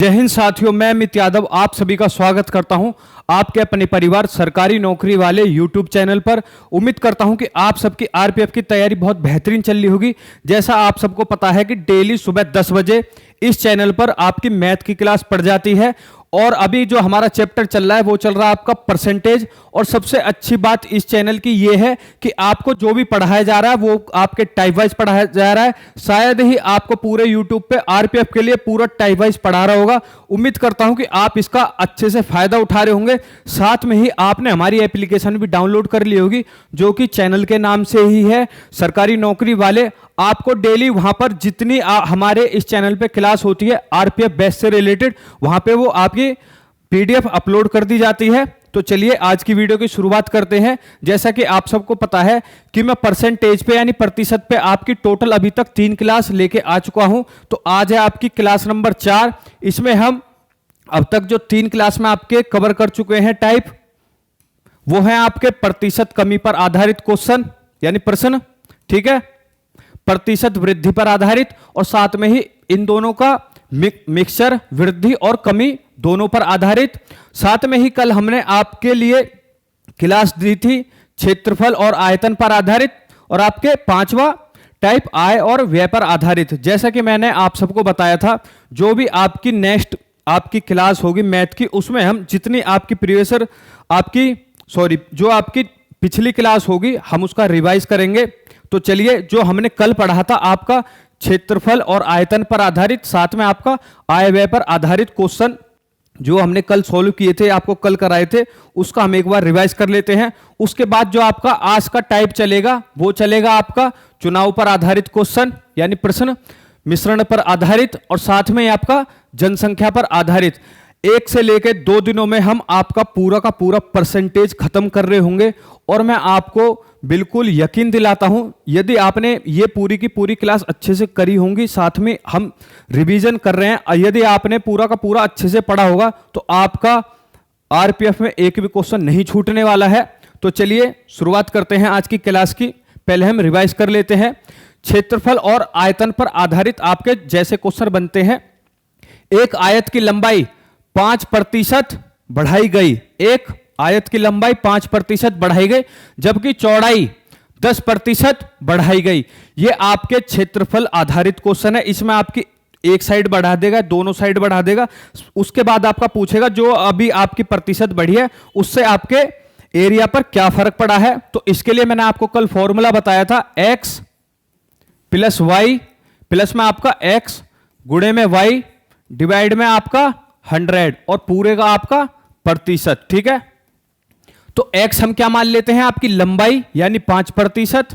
हिंद साथियों, मैं अमित यादव आप सभी का स्वागत करता हूं आपके अपने परिवार सरकारी नौकरी वाले यूट्यूब चैनल पर। उम्मीद करता हूं कि आप सबकी आरपीएफ की तैयारी बहुत बेहतरीन चल रही होगी। जैसा आप सबको पता है कि डेली सुबह 10 बजे इस चैनल पर आपकी मैथ की क्लास पढ़ जाती है और अभी जो हमारा चैप्टर चल रहा है वो चल रहा है आपका परसेंटेज। और सबसे अच्छी बात इस चैनल की ये है कि आपको जो भी पढ़ाया जा रहा है वो आपके टाइप वाइज पढ़ाया जा रहा है। शायद ही आपको पूरे यूट्यूब पे आरपीएफ के लिए पूरा टाइप वाइज पढ़ा रहा होगा। उम्मीद करता हूं कि आप इसका अच्छे से फायदा उठा रहे होंगे। साथ में ही आपने हमारी एप्लीकेशन भी डाउनलोड कर ली होगी जो कि चैनल के नाम से ही है, सरकारी नौकरी वाले। आपको डेली वहां पर जितनी हमारे इस चैनल पे क्लास होती है आरपीएफ बैच से रिलेटेड, वहां पे वो आपकी पीडीएफ अपलोड कर दी जाती है। तो चलिए आज की वीडियो की शुरुआत करते हैं। जैसा कि आप सबको पता है कि मैं परसेंटेज पे यानी प्रतिशत पे आपकी टोटल अभी तक 3 क्लास लेके आ चुका हूं। तो आज है आपकी क्लास नंबर 4। इसमें हम अब तक जो 3 क्लास में आपके कवर कर चुके हैं टाइप, वो है आपके प्रतिशत कमी पर आधारित क्वेश्चन यानी प्रश्न, ठीक है, प्रतिशत वृद्धि पर आधारित, और साथ में ही इन दोनों का मिक्सचर वृद्धि और कमी दोनों पर आधारित। साथ में ही कल हमने आपके लिए क्लास दी थी क्षेत्रफल और आयतन पर आधारित, और आपके 5वां टाइप आय और व्यय पर आधारित। जैसा कि मैंने आप सबको बताया था, जो भी आपकी नेक्स्ट आपकी क्लास होगी मैथ की, उसमें हम जितनी आपकी प्रीवियसर जो आपकी पिछली क्लास होगी हम उसका रिवाइज करेंगे। तो चलिए, जो हमने कल पढ़ा था आपका क्षेत्रफल और आयतन पर आधारित, साथ में आपका आय व्यय पर आधारित क्वेश्चन जो हमने कल सॉल्व किए थे, आपको कल कराए थे, उसका हम एक बार रिवाइज कर लेते हैं। उसके बाद जो आपका आज का टाइप चलेगा वो चलेगा आपका चुनाव पर आधारित क्वेश्चन यानी प्रश्न, मिश्रण पर आधारित, और साथ में आपका जनसंख्या पर आधारित। 1 से लेकर 2 दिनों में हम आपका पूरा का पूरा परसेंटेज खत्म कर रहे होंगे। और मैं आपको बिल्कुल यकीन दिलाता हूं, यदि आपने ये पूरी की पूरी क्लास अच्छे से करी होंगी, साथ में हम रिवीजन कर रहे हैं, यदि आपने पूरा का पूरा अच्छे से पढ़ा होगा तो आपका आरपीएफ में एक भी क्वेश्चन नहीं छूटने वाला है। तो चलिए शुरुआत करते हैं आज की क्लास की। पहले हम रिवाइज कर लेते हैं। क्षेत्रफल और आयतन पर आधारित आपके जैसे क्वेश्चन बनते हैं। एक आयत की लंबाई 5% बढ़ाई गई, एक आयत की लंबाई 5% बढ़ाई गई, जबकि चौड़ाई 10% बढ़ाई गई। ये आपके क्षेत्रफल आधारित क्वेश्चन है। इसमें आपकी एक साइड बढ़ा देगा, दोनों साइड बढ़ा देगा। उसके बाद आपका पूछेगा जो अभी आपकी प्रतिशत बढ़ी है उससे आपके एरिया पर क्या फर्क पड़ा है। तो इसके लिए मैंने आपको कल फॉर्मूला बताया था, x प्लस वाई प्लस में आपका x गुणे में y डिवाइड में आपका 100 और पूरे का आपका प्रतिशत, ठीक है। तो x हम क्या मान लेते हैं, आपकी लंबाई यानी 5%,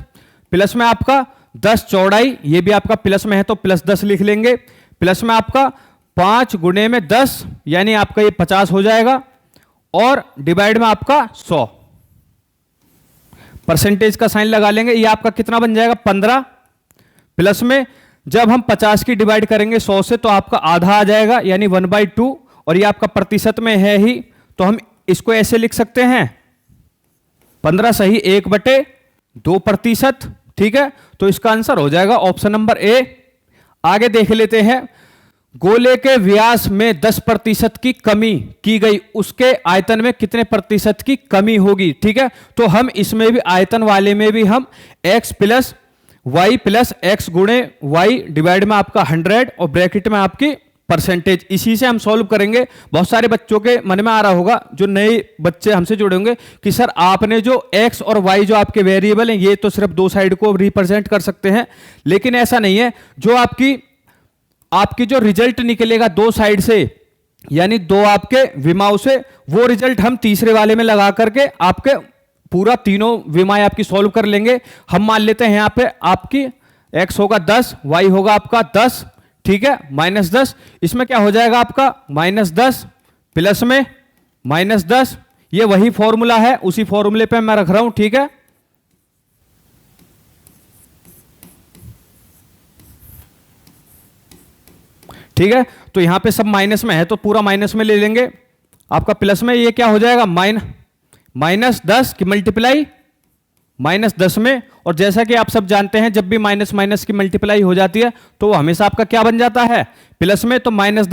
प्लस में आपका 10 चौड़ाई, ये भी आपका प्लस में है तो प्लस 10 लिख लेंगे, प्लस में आपका 5 गुणे में 10 यानी आपका ये 50 हो जाएगा, और डिवाइड में आपका 100। परसेंटेज का साइन लगा लेंगे, ये आपका कितना बन जाएगा 15, प्लस में जब हम 50 की डिवाइड करेंगे 100 से तो आपका आधा आ जाएगा यानी 1/2, और ये आपका प्रतिशत में है ही तो हम इसको ऐसे लिख सकते हैं 15 सही 1/2%, ठीक है। तो इसका आंसर हो जाएगा ऑप्शन नंबर ए। आगे देख लेते हैं। गोले के व्यास में 10% की कमी की गई, उसके आयतन में कितने प्रतिशत की कमी होगी, ठीक है। तो हम इसमें भी आयतन वाले में भी हम x plus y plus x गुणे वाई डिवाइड में आपका 100 और ब्रैकेट में आपकी परसेंटेज, इसी से हम सॉल्व करेंगे। बहुत सारे बच्चों के मन में आ रहा होगा, जो नए बच्चे हमसे जुड़े होंगे, कि सर आपने जो x और y जो आपके वेरिएबल हैं ये तो सिर्फ 2 साइड को रिप्रेजेंट कर सकते हैं, लेकिन ऐसा नहीं है। जो आपकी जो रिजल्ट निकलेगा 2 साइड से यानी 2 आपके विमाओं से, वो रिजल्ट हम तीसरे वाले में लगा करके आपके पूरा तीनों विमाएं आपकी सॉल्व कर लेंगे। हम मान लेते हैं यहां पे आपकी x होगा 10, y होगा आपका 10, ठीक है, -10। इसमें क्या हो जाएगा आपका -10 प्लस में -10, ये वही फॉर्मूला है, उसी फॉर्मूले पे मैं रख रहा हूं, ठीक है। ठीक है, तो यहां पे सब माइनस में है तो पूरा माइनस में ले लेंगे। आपका प्लस में ये क्या हो जाएगा -10 की मल्टीप्लाई -10 में, और जैसा कि आप सब जानते हैं जब भी माइनस माइनस की मल्टीप्लाई हो जाती है तो वो हमेशा आपका क्या बन जाता है, प्लस में। तो माइनस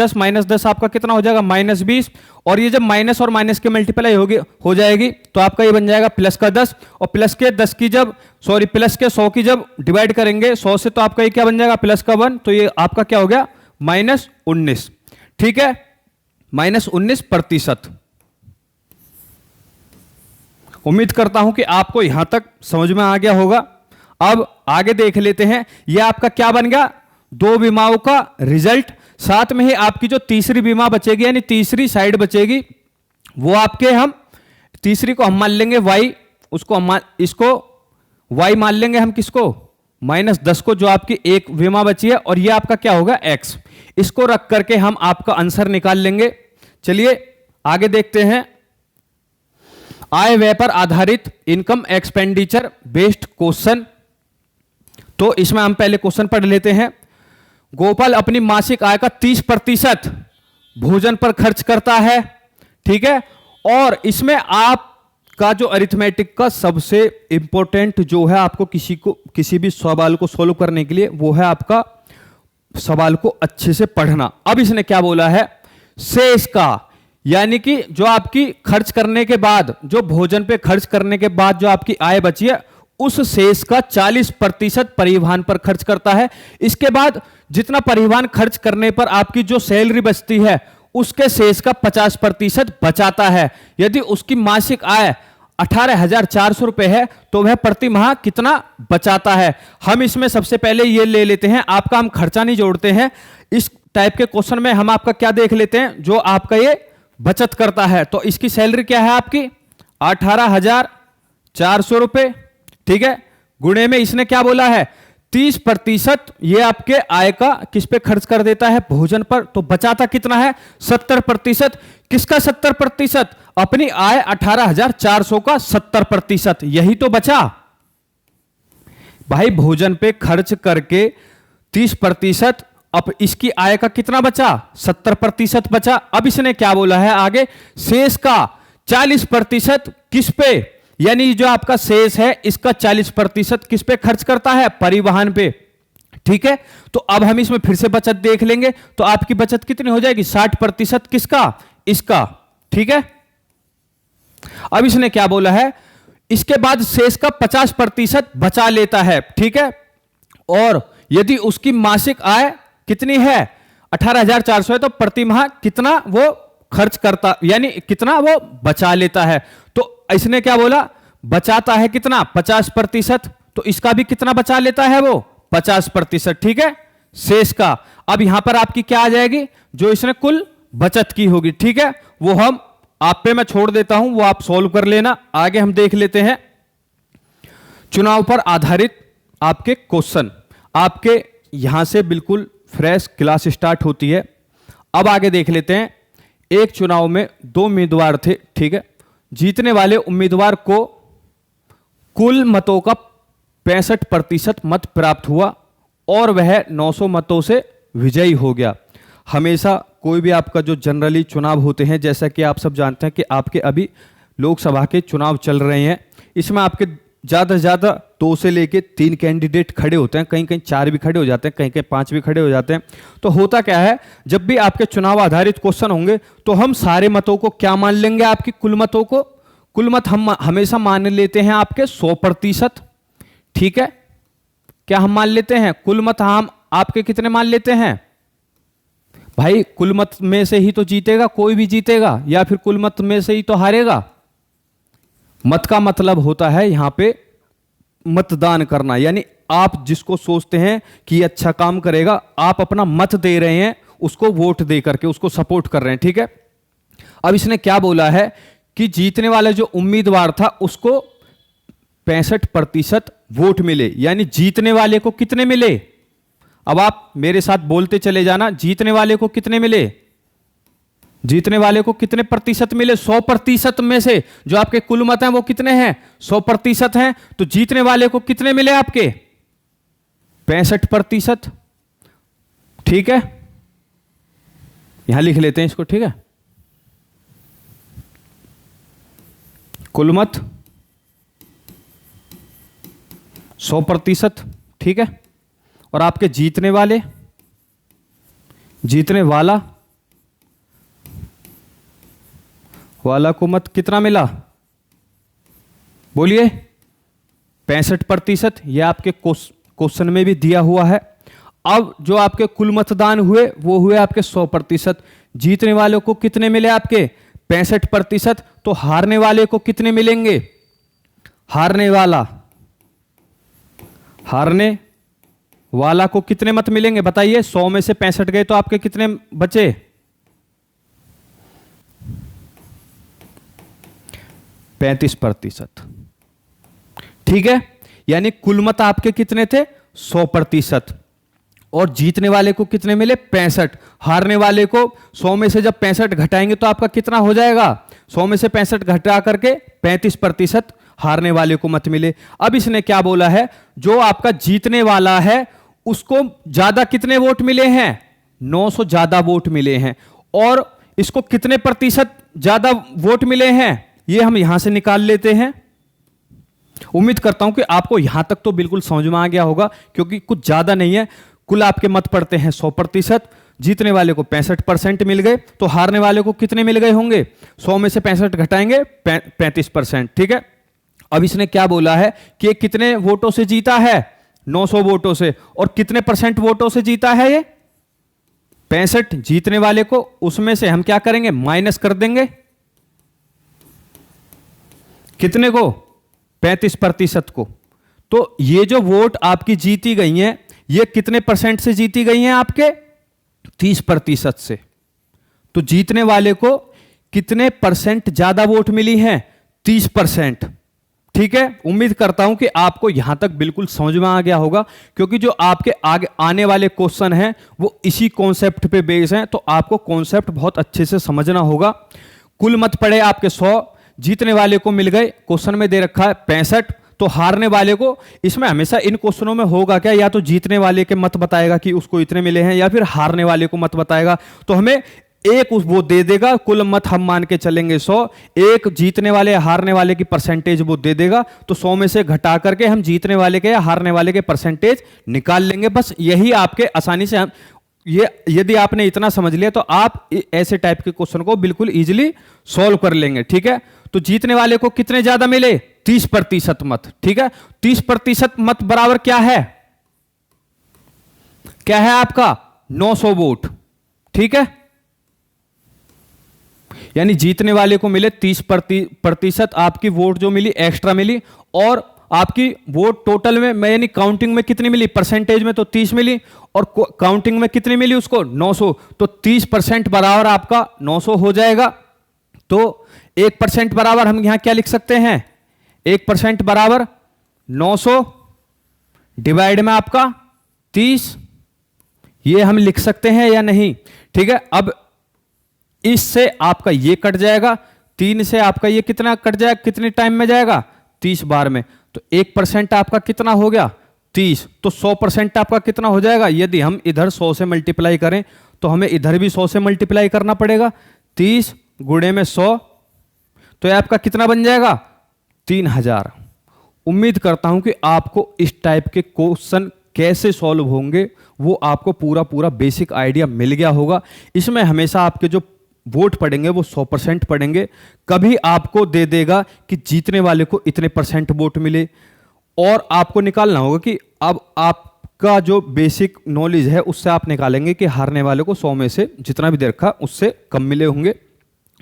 दस आपका कितना हो जाएगा, -20। और ये जब माइनस और माइनस की मल्टीप्लाई हो जाएगी तो आपका ये बन जाएगा प्लस का 10। और प्लस के 10 की जब प्लस के 100 की जब डिवाइड करेंगे 100 से, तो आपका ये क्या बन जाएगा, प्लस का 1। तो ये आपका क्या हो गया, -19। ठीक है, -19%। उम्मीद करता हूं कि आपको यहां तक समझ में आ गया होगा। अब आगे देख लेते हैं, यह आपका क्या बन गया, 2 विमाओं का रिजल्ट। साथ में ही आपकी जो तीसरी विमा बचेगी यानी तीसरी साइड बचेगी वो आपके, हम तीसरी को हम मान लेंगे y, उसको हम इसको y मान लेंगे हम, किसको, -10 को, जो आपकी एक विमा बची है। और ये आपका क्या होगा, x। इसको रख करके हम आपका आंसर निकाल लेंगे। चलिए आगे देखते हैं, आय व्यय पर आधारित इनकम एक्सपेंडिचर बेस्ड क्वेश्चन। तो इसमें हम पहले क्वेश्चन पढ़ लेते हैं। गोपाल अपनी मासिक आय का 30% भोजन पर खर्च करता है। ठीक है, और इसमें आपका जो अरिथमेटिक का सबसे इंपॉर्टेंट जो है, आपको किसी भी सवाल को सोल्व करने के लिए, वो है आपका सवाल को अच्छे से पढ़ना। अब इसने क्या बोला है, शेष का, यानी कि जो आपकी खर्च करने के बाद, जो भोजन पे खर्च करने के बाद जो आपकी आय बची है, उस शेष का 40% परिवहन पर खर्च करता है। इसके बाद जितना परिवहन खर्च करने पर आपकी जो सैलरी बचती है उसके शेष का 50% बचाता है। यदि उसकी मासिक आय 18,400 रुपए है तो वह प्रति माह कितना बचाता है। हम इसमें सबसे पहले ये ले लेते हैं, आपका हम खर्चा नहीं जोड़ते हैं। इस टाइप के क्वेश्चन में हम आपका क्या देख लेते हैं, जो आपका ये बचत करता है। तो इसकी सैलरी क्या है आपकी, 18,400 रुपए। ठीक है, गुणे में इसने क्या बोला है, 30% ये आपके आय का किस पे खर्च कर देता है, भोजन पर। तो बचाता कितना है, 70%। किसका 70%, अपनी आय 18,400 का 70%, यही तो बचा भाई। भोजन पे खर्च करके 30%, अब इसकी आय का कितना बचा, 70% बचा। अब इसने क्या बोला है आगे, शेष का 40% किस पे, यानी जो आपका शेष है इसका 40% किस पे खर्च करता है, परिवहन पे। ठीक है, तो अब हम इसमें फिर से बचत देख लेंगे। तो आपकी बचत कितनी हो जाएगी, 60%। किसका, इसका। ठीक है, अब इसने क्या बोला है, इसके बाद शेष का 50% बचा लेता है। ठीक है, और यदि उसकी मासिक आय कितनी है, 18,400 है, तो प्रति माह कितना वो खर्च करता, यानी कितना वो बचा लेता है। तो इसने क्या बोला, बचाता है कितना, 50%। तो इसका भी कितना बचा लेता है वो, 50%। ठीक है, शेष का। अब यहां पर आपकी क्या आ जाएगी, जो इसने कुल बचत की होगी। ठीक है, वो हम आप पे मैं छोड़ देता हूं, वो आप सॉल्व कर लेना। आगे हम देख लेते हैं चुनाव पर आधारित आपके क्वेश्चन। आपके यहां से बिल्कुल फ्रेश क्लास स्टार्ट होती है। अब आगे देख लेते हैं, एक चुनाव में 2 उम्मीदवार थे। ठीक है, जीतने वाले उम्मीदवार को कुल मतों का 65% मत प्राप्त हुआ और वह 900 मतों से विजयी हो गया। हमेशा कोई भी आपका जो जनरली चुनाव होते हैं, जैसा कि आप सब जानते हैं कि आपके अभी लोकसभा के चुनाव चल रहे हैं, इसमें आपके ज़्यादा से ज़्यादा 2 से लेके 3 कैंडिडेट खड़े होते हैं, कहीं कहीं 4 भी खड़े हो जाते हैं, कहीं कहीं 5 भी खड़े हो जाते हैं। तो होता क्या है, जब भी आपके चुनाव आधारित क्वेश्चन होंगे तो हम सारे मतों को क्या मान लेंगे, आपकी कुल मतों को, कुल मत हम हमेशा मान लेते हैं आपके 100%। ठीक है, क्या हम मान लेते हैं, कुल मत हम आपके कितने मान लेते हैं भाई, कुल मत में से ही तो जीतेगा कोई भी जीतेगा, या फिर कुल मत में से ही तो हारेगा। मत का मतलब होता है यहां पे मतदान करना, यानी आप जिसको सोचते हैं कि अच्छा काम करेगा, आप अपना मत दे रहे हैं, उसको वोट दे करके उसको सपोर्ट कर रहे हैं। ठीक है, अब इसने क्या बोला है कि जीतने वाला जो उम्मीदवार था उसको 65% वोट मिले, यानी जीतने वाले को कितने मिले, अब आप मेरे साथ बोलते चले जाना, जीतने वाले को कितने मिले, जीतने वाले को कितने प्रतिशत मिले, 100% में से जो आपके कुल मत हैं वो कितने हैं, 100% हैं। तो जीतने वाले को कितने मिले आपके, 65%। ठीक है, यहां लिख लेते हैं इसको। ठीक है, कुल मत 100%, ठीक है। और आपके जीतने वाला को मत कितना मिला, बोलिए 65%। यह आपके क्वेश्चन में भी दिया हुआ है। अब जो आपके कुल मतदान हुए वो हुए आपके 100%। जीतने वालों को कितने मिले आपके 65%। तो हारने वाले को कितने मिलेंगे, हारने वाला को कितने मत मिलेंगे बताइए। 100 में से 65 गए तो आपके कितने बचे, 35%, ठीक है। यानी कुल मत आपके कितने थे 100%। और जीतने वाले को कितने मिले 65। हारने वाले को 100 में से जब 65 घटाएंगे तो आपका कितना हो जाएगा, 100 में से 65 घटा करके 35% हारने वाले को मत मिले। अब इसने क्या बोला है, जो आपका जीतने वाला है उसको ज्यादा कितने वोट मिले हैं, 900 ज्यादा वोट मिले हैं। और इसको कितने प्रतिशत ज्यादा वोट मिले हैं, ये हम यहां से निकाल लेते हैं। उम्मीद करता हूं कि आपको यहां तक तो बिल्कुल समझ में आ गया होगा, क्योंकि कुछ ज्यादा नहीं है। कुल आपके मत पड़ते हैं 100%, जीतने वाले को 65% मिल गए, तो हारने वाले को कितने मिल गए होंगे, 100 में से 65 घटाएंगे 35%, ठीक है। अब इसने क्या बोला है कि कितने वोटों से जीता है, 900 वोटों से। और कितने परसेंट वोटों से जीता है ये 65। जीतने वाले को उसमें से हम क्या करेंगे, माइनस कर देंगे, कितने को 35% को। तो ये जो वोट आपकी जीती गई हैं, ये कितने परसेंट से जीती गई हैं आपके 30% से। तो जीतने वाले को कितने परसेंट ज्यादा वोट मिली हैं, 30%, ठीक है। उम्मीद करता हूं कि आपको यहां तक बिल्कुल समझ में आ गया होगा, क्योंकि जो आपके आगे आने वाले क्वेश्चन हैं वो इसी कॉन्सेप्ट पे बेस हैं। तो आपको कॉन्सेप्ट बहुत अच्छे से समझना होगा। कुल मत पड़े आपके 100, जीतने वाले को मिल गए, क्वेश्चन में दे रखा है 65। तो हारने वाले को, इसमें हमेशा इन क्वेश्चनों में होगा क्या, या तो जीतने वाले के मत बताएगा कि उसको इतने मिले हैं, या फिर हारने वाले को मत बताएगा। तो हमें एक वो दे देगा, कुल मत हम मान के चलेंगे 100, एक जीतने वाले हारने वाले की परसेंटेज वो दे देगा। तो 100 में से घटा करके हम जीतने वाले के या हारने वाले के परसेंटेज निकाल लेंगे। बस यही आपके आसानी से हम ये, यदि आपने इतना समझ लिया तो आप ऐसे टाइप के क्वेश्चन को बिल्कुल इजीली सॉल्व कर लेंगे, ठीक है। तो जीतने वाले को कितने ज्यादा मिले, 30% मत, ठीक है। 30% मत बराबर क्या है, क्या है आपका 900 वोट, ठीक है। यानी जीतने वाले को मिले 30% आपकी वोट जो मिली एक्स्ट्रा मिली। और आपकी वोट टोटल में यानी काउंटिंग में कितनी मिली, परसेंटेज में तो 30 मिली, और काउंटिंग में कितनी मिली उसको 900। तो 30% बराबर आपका 900 हो जाएगा। तो 1% बराबर हम यहां क्या लिख सकते हैं, 1% बराबर 900 डिवाइड में आपका 30, ये हम लिख सकते हैं या नहीं, ठीक है। अब इससे आपका ये कट जाएगा, 3 से आपका ये कितना कट जाएगा, कितने टाइम में जाएगा, 30 बार में। तो 1% आपका कितना हो गया 30। तो 100% आपका कितना हो जाएगा, यदि हम इधर 100 से मल्टीप्लाई करें तो हमें इधर भी 100 से मल्टीप्लाई करना पड़ेगा। 30 गुणे में 100, तो ये आपका कितना बन जाएगा 3000। उम्मीद करता हूं कि आपको इस टाइप के क्वेश्चन कैसे सॉल्व होंगे वो आपको पूरा बेसिक आइडिया मिल गया होगा। इसमें हमेशा आपके जो वोट पड़ेंगे वो 100% पड़ेंगे। कभी आपको दे देगा कि जीतने वाले को इतने परसेंट वोट मिले, और आपको निकालना होगा कि अब आपका जो बेसिक नॉलेज है उससे आप निकालेंगे कि हारने वाले को 100 में से जितना भी दे रखा उससे कम मिले होंगे,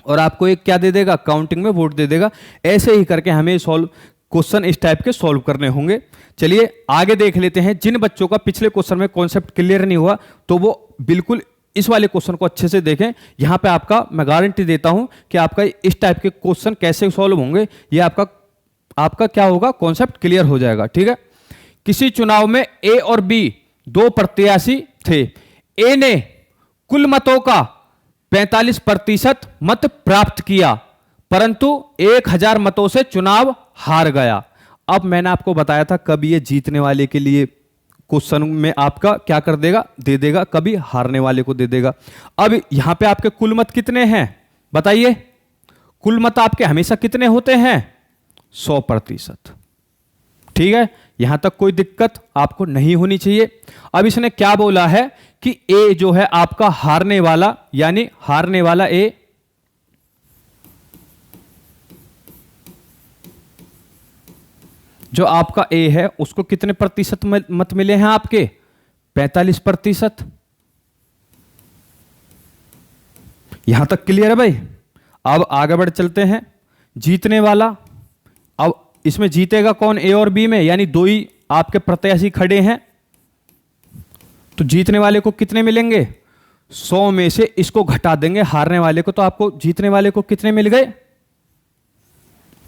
और आपको एक क्या दे देगा, काउंटिंग में वोट दे देगा। ऐसे ही करके हमें सॉल्व क्वेश्चन इस टाइप के सॉल्व करने होंगे। चलिए आगे देख लेते हैं। जिन बच्चों का पिछले क्वेश्चन में कॉन्सेप्ट क्लियर नहीं हुआ तो वो बिल्कुल इस वाले क्वेश्चन को अच्छे से देखें। यहां पे आपका मैं गारंटी देता हूं कि आपका इस टाइप के क्वेश्चन कैसे सॉल्व होंगे, ये आपका क्या होगा, कॉन्सेप्ट क्लियर हो जाएगा, ठीक है। किसी चुनाव में ए और बी दो प्रत्याशी थे। ए ने कुल मतों का 45% मत प्राप्त किया, परंतु 1000 मतों से चुनाव हार गया। अब मैंने आपको बताया था कभी ये जीतने वाले के लिए क्वेश्चन में आपका क्या कर देगा, दे देगा, कभी हारने वाले को दे देगा। अब यहां पे आपके कुल मत कितने हैं बताइए, कुल मत आपके हमेशा कितने होते हैं 100%, ठीक है। यहां तक कोई दिक्कत आपको नहीं होनी चाहिए। अब इसने क्या बोला है कि ए जो है आपका हारने वाला, यानी हारने वाला ए जो आपका ए है उसको कितने प्रतिशत मत मिले हैं आपके? 45%। यहां तक क्लियर है भाई? अब आगे बढ़ चलते हैं। जीतने वाला, अब इसमें जीतेगा कौन? ए और बी में, यानी दो ही आपके प्रत्याशी खड़े हैं, तो जीतने वाले को कितने मिलेंगे? 100 में से इसको घटा देंगे हारने वाले को, तो आपको जीतने वाले को कितने मिल गए?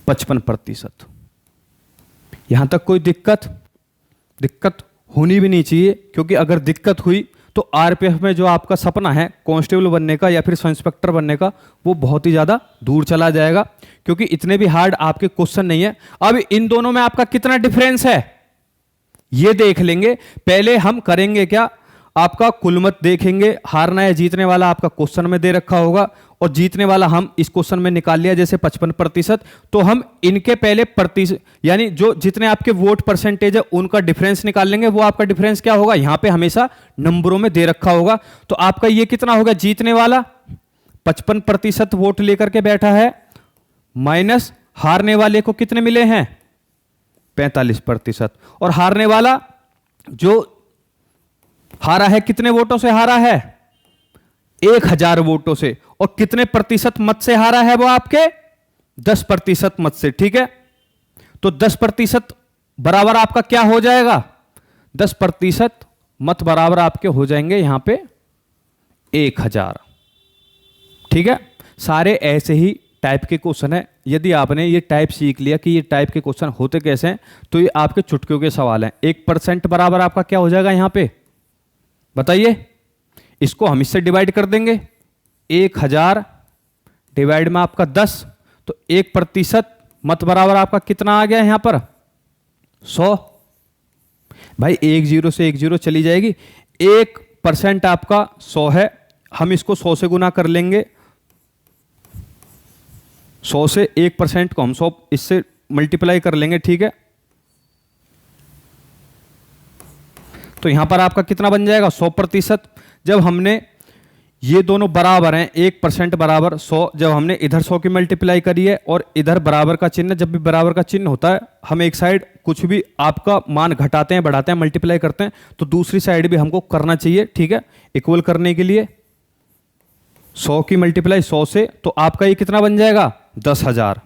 55%। यहां तक कोई दिक्कत होनी भी नहीं चाहिए, क्योंकि अगर दिक्कत हुई तो आरपीएफ में जो आपका सपना है कांस्टेबल बनने का या फिर सब इंस्पेक्टर बनने का, वो बहुत ही ज्यादा दूर चला जाएगा, क्योंकि इतने भी हार्ड आपके क्वेश्चन नहीं है। अब इन दोनों में आपका कितना डिफरेंस है ये देख लेंगे। पहले हम करेंगे क्या, आपका कुल मत देखेंगे, हारना या जीतने वाला आपका क्वेश्चन में दे रखा होगा, और जीतने वाला हम इस क्वेश्चन में निकाल लिया जैसे 55%, तो हम इनके पहले प्रतिशत, यानी जो जितने आपके वोट परसेंटेज है उनका डिफरेंस निकाल लेंगे। वो आपका डिफरेंस क्या होगा, यहां पे हमेशा नंबरों में दे रखा होगा। तो आपका ये कितना होगा? जीतने वाला 55% वोट लेकर के बैठा है, माइनस हारने वाले को कितने मिले हैं? 45%। और हारने वाला जो हारा है कितने वोटों से हारा है? 1000 वोटों से। और कितने प्रतिशत मत से हारा है वो? आपके 10% मत से। ठीक है, तो 10% बराबर आपका क्या हो जाएगा? 10% मत बराबर आपके हो जाएंगे यहां पे 1000। ठीक है, सारे ऐसे ही टाइप के क्वेश्चन है। यदि आपने ये टाइप सीख लिया कि ये टाइप के क्वेश्चन होते कैसे हैं, तो ये आपके चुटकियों के सवाल हैं। 1% बराबर आपका क्या हो जाएगा यहां पे? बताइए। इसको हम इससे डिवाइड कर देंगे, 1000 डिवाइड में आपका 10, तो 1% मत बराबर आपका कितना आ गया यहां पर? 100। भाई 1 0 से 1 0 चली जाएगी। 1% आपका 100 है, हम इसको 100 से गुना कर लेंगे। 100 से 1% को हम 100 इससे मल्टीप्लाई कर लेंगे। ठीक है, तो यहां पर आपका कितना बन जाएगा? 100%। जब हमने ये दोनों बराबर हैं, 1% बराबर 100, जब हमने इधर 100 की मल्टीप्लाई करी है और इधर बराबर का चिन्ह, जब भी बराबर का चिन्ह होता है हम एक साइड कुछ भी आपका मान घटाते हैं, बढ़ाते हैं, मल्टीप्लाई करते हैं, तो दूसरी साइड भी हमको करना चाहिए। ठीक है, इक्वल करने के लिए 100 की मल्टीप्लाई 100 से, तो आपका ये कितना बन जाएगा? 10,000।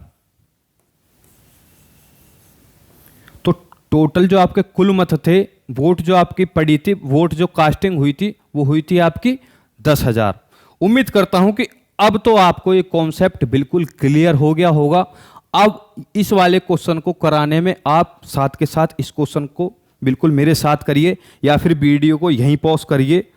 तो टोटल जो आपके कुल मत थे, वोट जो आपकी पड़ी थी, वोट जो कास्टिंग हुई थी, वो हुई थी आपकी 10,000। उम्मीद करता हूं कि अब तो आपको ये कॉन्सेप्ट बिल्कुल क्लियर हो गया होगा। अब इस वाले क्वेश्चन को कराने में आप साथ के साथ इस क्वेश्चन को बिल्कुल मेरे साथ करिए, या फिर वीडियो को यहीं पॉज करिए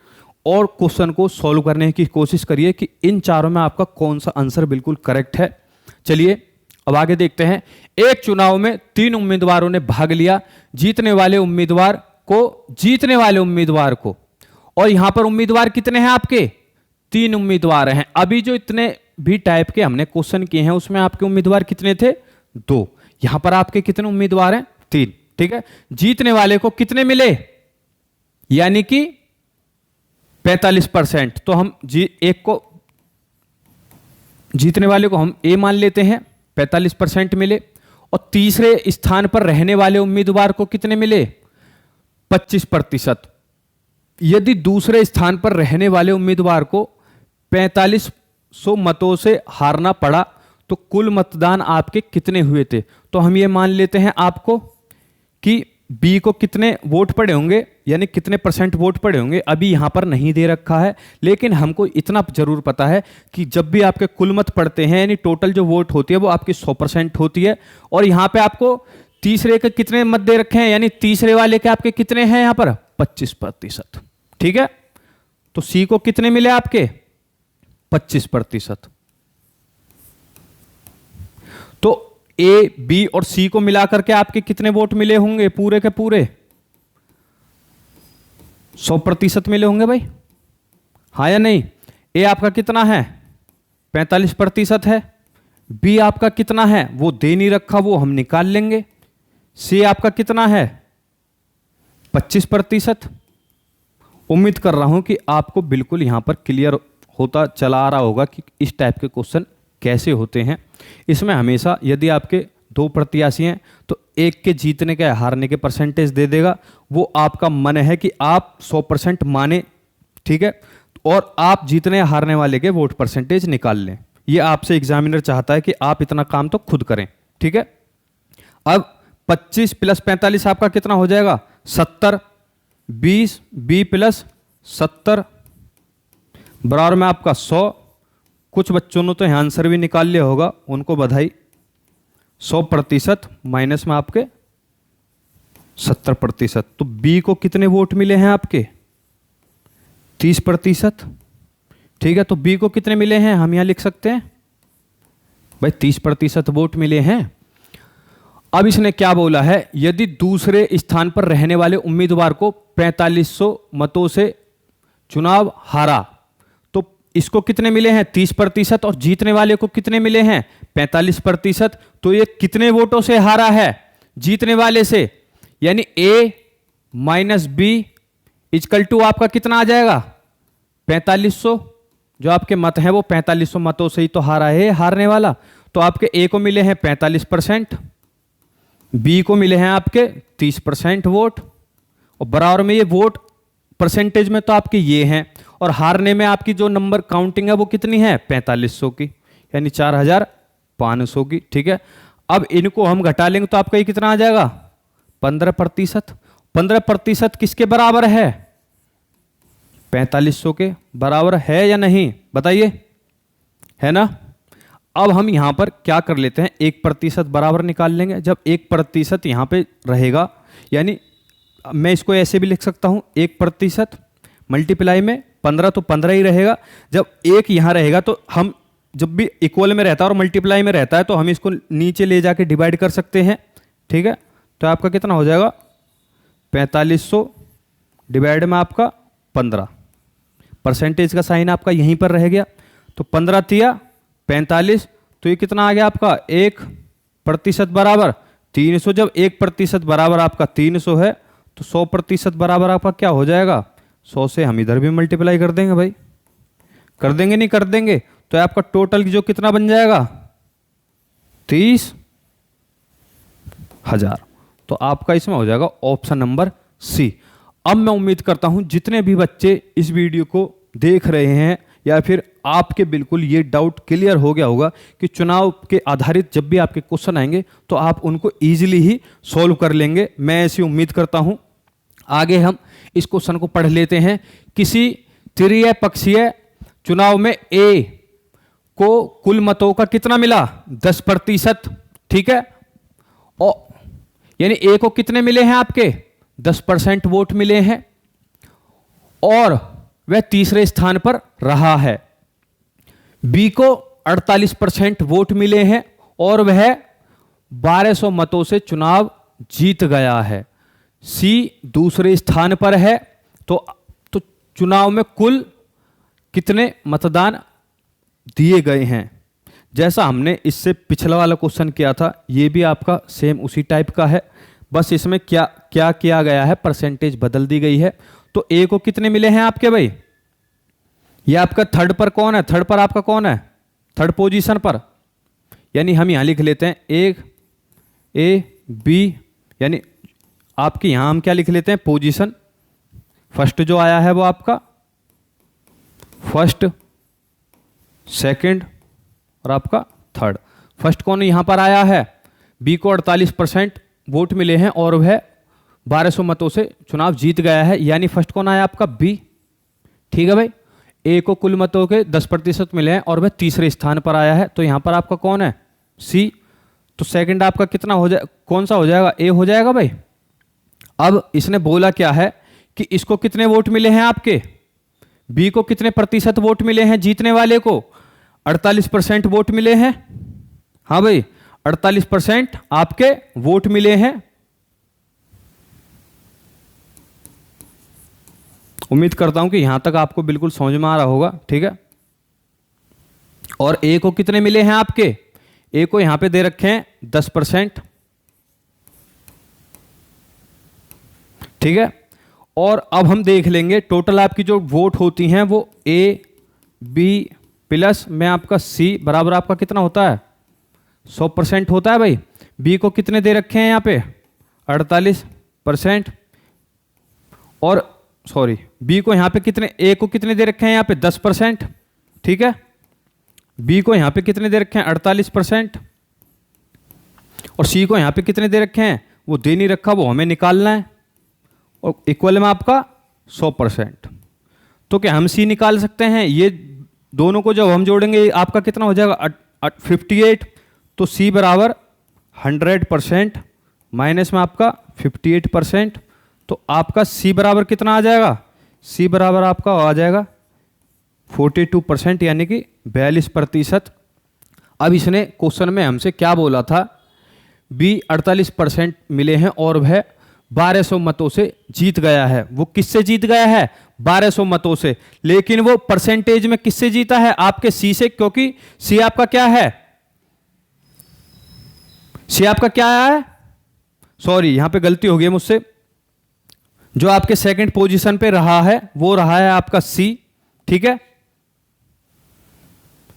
और क्वेश्चन को सॉल्व करने की कोशिश करिए कि इन चारों में आपका कौन सा आंसर बिल्कुल करेक्ट है। चलिए अब आगे देखते हैं। एक चुनाव में 3 उम्मीदवारों ने भाग लिया। जीतने वाले उम्मीदवार को, और यहां पर उम्मीदवार कितने हैं आपके? 3 उम्मीदवार हैं। अभी जो इतने भी टाइप के हमने क्वेश्चन किए हैं उसमें आपके उम्मीदवार कितने थे? 2। यहां पर आपके कितने उम्मीदवार हैं? 3। ठीक है, जीतने वाले को कितने मिले? यानी कि 45%। तो हम जीतने वाले को हम ए मान लेते हैं, 45% मिले। और तीसरे स्थान पर रहने वाले उम्मीदवार को कितने मिले? 25%। यदि दूसरे स्थान पर रहने वाले उम्मीदवार को 4500 मतों से हारना पड़ा, तो कुल मतदान आपके कितने हुए थे? तो हम ये मान लेते हैं आपको कि बी को कितने वोट पड़े होंगे, यानी कितने % वोट पड़े होंगे। अभी यहां पर नहीं दे रखा है, लेकिन हमको इतना जरूर पता है कि जब भी आपके कुल मत पड़ते हैं, यानी टोटल जो वोट होती है वो आपकी 100% होती है। और यहां पे आपको तीसरे के कितने मत दे रखे हैं, यानी तीसरे वाले के आपके कितने हैं यहां पर? 25%। ठीक है, तो सी को कितने मिले आपके? 25%। तो ए, बी और सी को मिलाकर के आपके कितने वोट मिले होंगे? पूरे के पूरे 100% मिले होंगे भाई, हाँ या नहीं? ए आपका कितना है? 45% है। बी आपका कितना है? वो दे नहीं रखा, वो हम निकाल लेंगे। सी आपका कितना है? 25%। उम्मीद कर रहा हूं कि आपको बिल्कुल यहां पर क्लियर होता चला आ रहा होगा कि इस टाइप के क्वेश्चन कैसे होते हैं। इसमें हमेशा यदि आपके दो प्रत्याशी हैं तो एक के जीतने के हारने के परसेंटेज दे देगा। वो आपका मन है कि आप 100% माने, ठीक है, और आप जीतने या हारने वाले के वोट परसेंटेज निकाल लें। ये आपसे एग्जामिनर चाहता है कि आप इतना काम तो खुद करें, ठीक है। अब 25 + 45 आपका कितना हो जाएगा? 70। 20 20 + 70 बराबर में आपका 100। कुछ बच्चों ने तो यहाँ आंसर भी निकाल लिया होगा, उनको बधाई। 100% माइनस में आपके 70%। तो बी को कितने वोट मिले हैं आपके? 30%, ठीक है। तो बी को कितने मिले हैं हम यहां लिख सकते हैं भाई, 30% वोट मिले हैं। अब इसने क्या बोला है, यदि दूसरे स्थान पर रहने वाले उम्मीदवार को 4500 मतों से चुनाव हारा तो इसको कितने मिले हैं? 30%। और जीतने वाले को कितने मिले हैं? 45%। तो ये कितने वोटों से हारा है? जीतने वाले से। यानी A - B = आपका कितना आ जाएगा? 4500। जो आपके मत हैं वो 4500 मतों से ही तो हारा है हारने वाला। तो आपके A को मिले हैं 45%, B को मिले हैं आपके 30% वोट, और बराबर में ये वोट परसेंटेज में तो आपके ये हैं, और हारने में आपकी जो नंबर काउंटिंग है वो कितनी है? 4500 की, यानी 4500 की, ठीक है। अब इनको हम घटा लेंगे तो आपका ये कितना आ जाएगा? 15%। 15% किसके बराबर है? 4500 के बराबर है या नहीं, बताइए, है ना। अब हम यहां पर क्या कर लेते हैं, 1% बराबर निकाल लेंगे। जब 1% यहां पे रहेगा, यानी मैं इसको ऐसे भी लिख सकता हूं, 1% मल्टीप्लाई में 15 तो 15 ही रहेगा। जब 1 यहां रहेगा तो हम जब भी इक्वल में रहता है और मल्टीप्लाई में रहता है तो हम इसको नीचे ले जाके डिवाइड कर सकते हैं, ठीक है। तो आपका कितना हो जाएगा? 4500 डिवाइड में आपका 15, परसेंटेज का साइन आपका यहीं पर रह गया। तो 15 तिया 45, तो ये कितना आ गया आपका? 1% बराबर 300। जब 1% बराबर आपका 300 है तो 100% बराबर आपका क्या हो जाएगा? 100 से हम इधर भी मल्टीप्लाई कर देंगे भाई, कर देंगे नहीं कर देंगे, तो आपका टोटल जो कितना बन जाएगा? 30,000। तो आपका इसमें हो जाएगा ऑप्शन नंबर सी। अब मैं उम्मीद करता हूं जितने भी बच्चे इस वीडियो को देख रहे हैं या फिर आपके बिल्कुल ये डाउट क्लियर हो गया होगा कि चुनाव के आधारित जब भी आपके क्वेश्चन आएंगे तो आप उनको इजीली ही सॉल्व कर लेंगे, मैं ऐसी उम्मीद करता हूं। आगे हम इस क्वेश्चन को पढ़ लेते हैं। किसी तृतीय पक्षीय चुनाव में ए को कुल मतों का कितना मिला? 10%, ठीक है। और यानी ए को कितने मिले हैं आपके? 10% वोट मिले हैं, और वह तीसरे स्थान पर रहा है। बी को 48% वोट मिले हैं और वह 1200 मतों से चुनाव जीत गया है। सी दूसरे स्थान पर है, तो चुनाव में कुल कितने मतदान दिए गए हैं? जैसा हमने इससे पिछला वाला क्वेश्चन किया था, ये भी आपका सेम उसी टाइप का है, बस इसमें क्या क्या किया गया है, परसेंटेज बदल दी गई है। तो ए को कितने मिले हैं आपके भाई? ये आपका थर्ड पर कौन है? थर्ड पर आपका कौन है? थर्ड पोजीशन पर, यानी हम यहां लिख लेते हैं ए बी, यानी आपके यहां हम क्या लिख लेते हैं? पोजीशन। फर्स्ट जो आया है वो आपका फर्स्ट, सेकंड और आपका थर्ड। फर्स्ट कौन यहां पर आया है? बी को 48% वोट मिले हैं और वह 1200 मतों से चुनाव जीत गया है, यानी फर्स्ट कौन आया आपका? बी, ठीक है भाई। ए को कुल मतों के 10% मिले हैं और वह तीसरे स्थान पर आया है, तो यहां पर आपका कौन है? सी। तो सेकंड आपका कितना हो जाए, कौन सा हो जाएगा? ए हो जाएगा भाई। अब इसने बोला क्या है कि इसको कितने वोट मिले हैं आपके? बी को कितने प्रतिशत वोट मिले हैं? जीतने वाले को 48% वोट मिले हैं। हाँ भाई, 48% आपके वोट मिले हैं। उम्मीद करता हूं कि यहां तक आपको बिल्कुल समझ में आ रहा होगा, ठीक है। और ए को कितने मिले हैं आपके? ए को यहां पे दे रखे हैं 10%, ठीक है। और अब हम देख लेंगे टोटल आपकी जो वोट होती हैं वो ए बी प्लस में आपका सी बराबर आपका कितना होता है 100% होता है भाई। बी को कितने दे रखे हैं यहाँ पे 48%, और सॉरी बी को यहाँ पे कितने, ए को कितने दे रखे हैं यहाँ पे 10%, ठीक है। बी को यहाँ पे कितने दे रखे हैं 48%, और सी को यहाँ पे कितने दे रखे हैं वो दे नहीं रखा, वो हमें निकालना है, और इक्वल में आपका 100%। तो क्या हम सी निकाल सकते हैं? ये दोनों को जब हम जोड़ेंगे आपका कितना हो जाएगा 58, तो सी बराबर 100% माइनस में आपका 58%, तो आपका सी बराबर कितना आ जाएगा? सी बराबर आपका आ जाएगा 42%, यानी कि 42%। अब इसने क्वेश्चन में हमसे क्या बोला था? बी 48% मिले हैं और वह 1200 मतों से जीत गया है। वो किससे जीत गया है? 1200 मतों से। लेकिन वो परसेंटेज में किससे जीता है? आपके सी से, क्योंकि सी आपका क्या है? सी आपका क्या है? सॉरी यहां पे गलती हो गई मुझसे। जो आपके सेकंड पोजीशन पे रहा है वो रहा है आपका सी, ठीक है।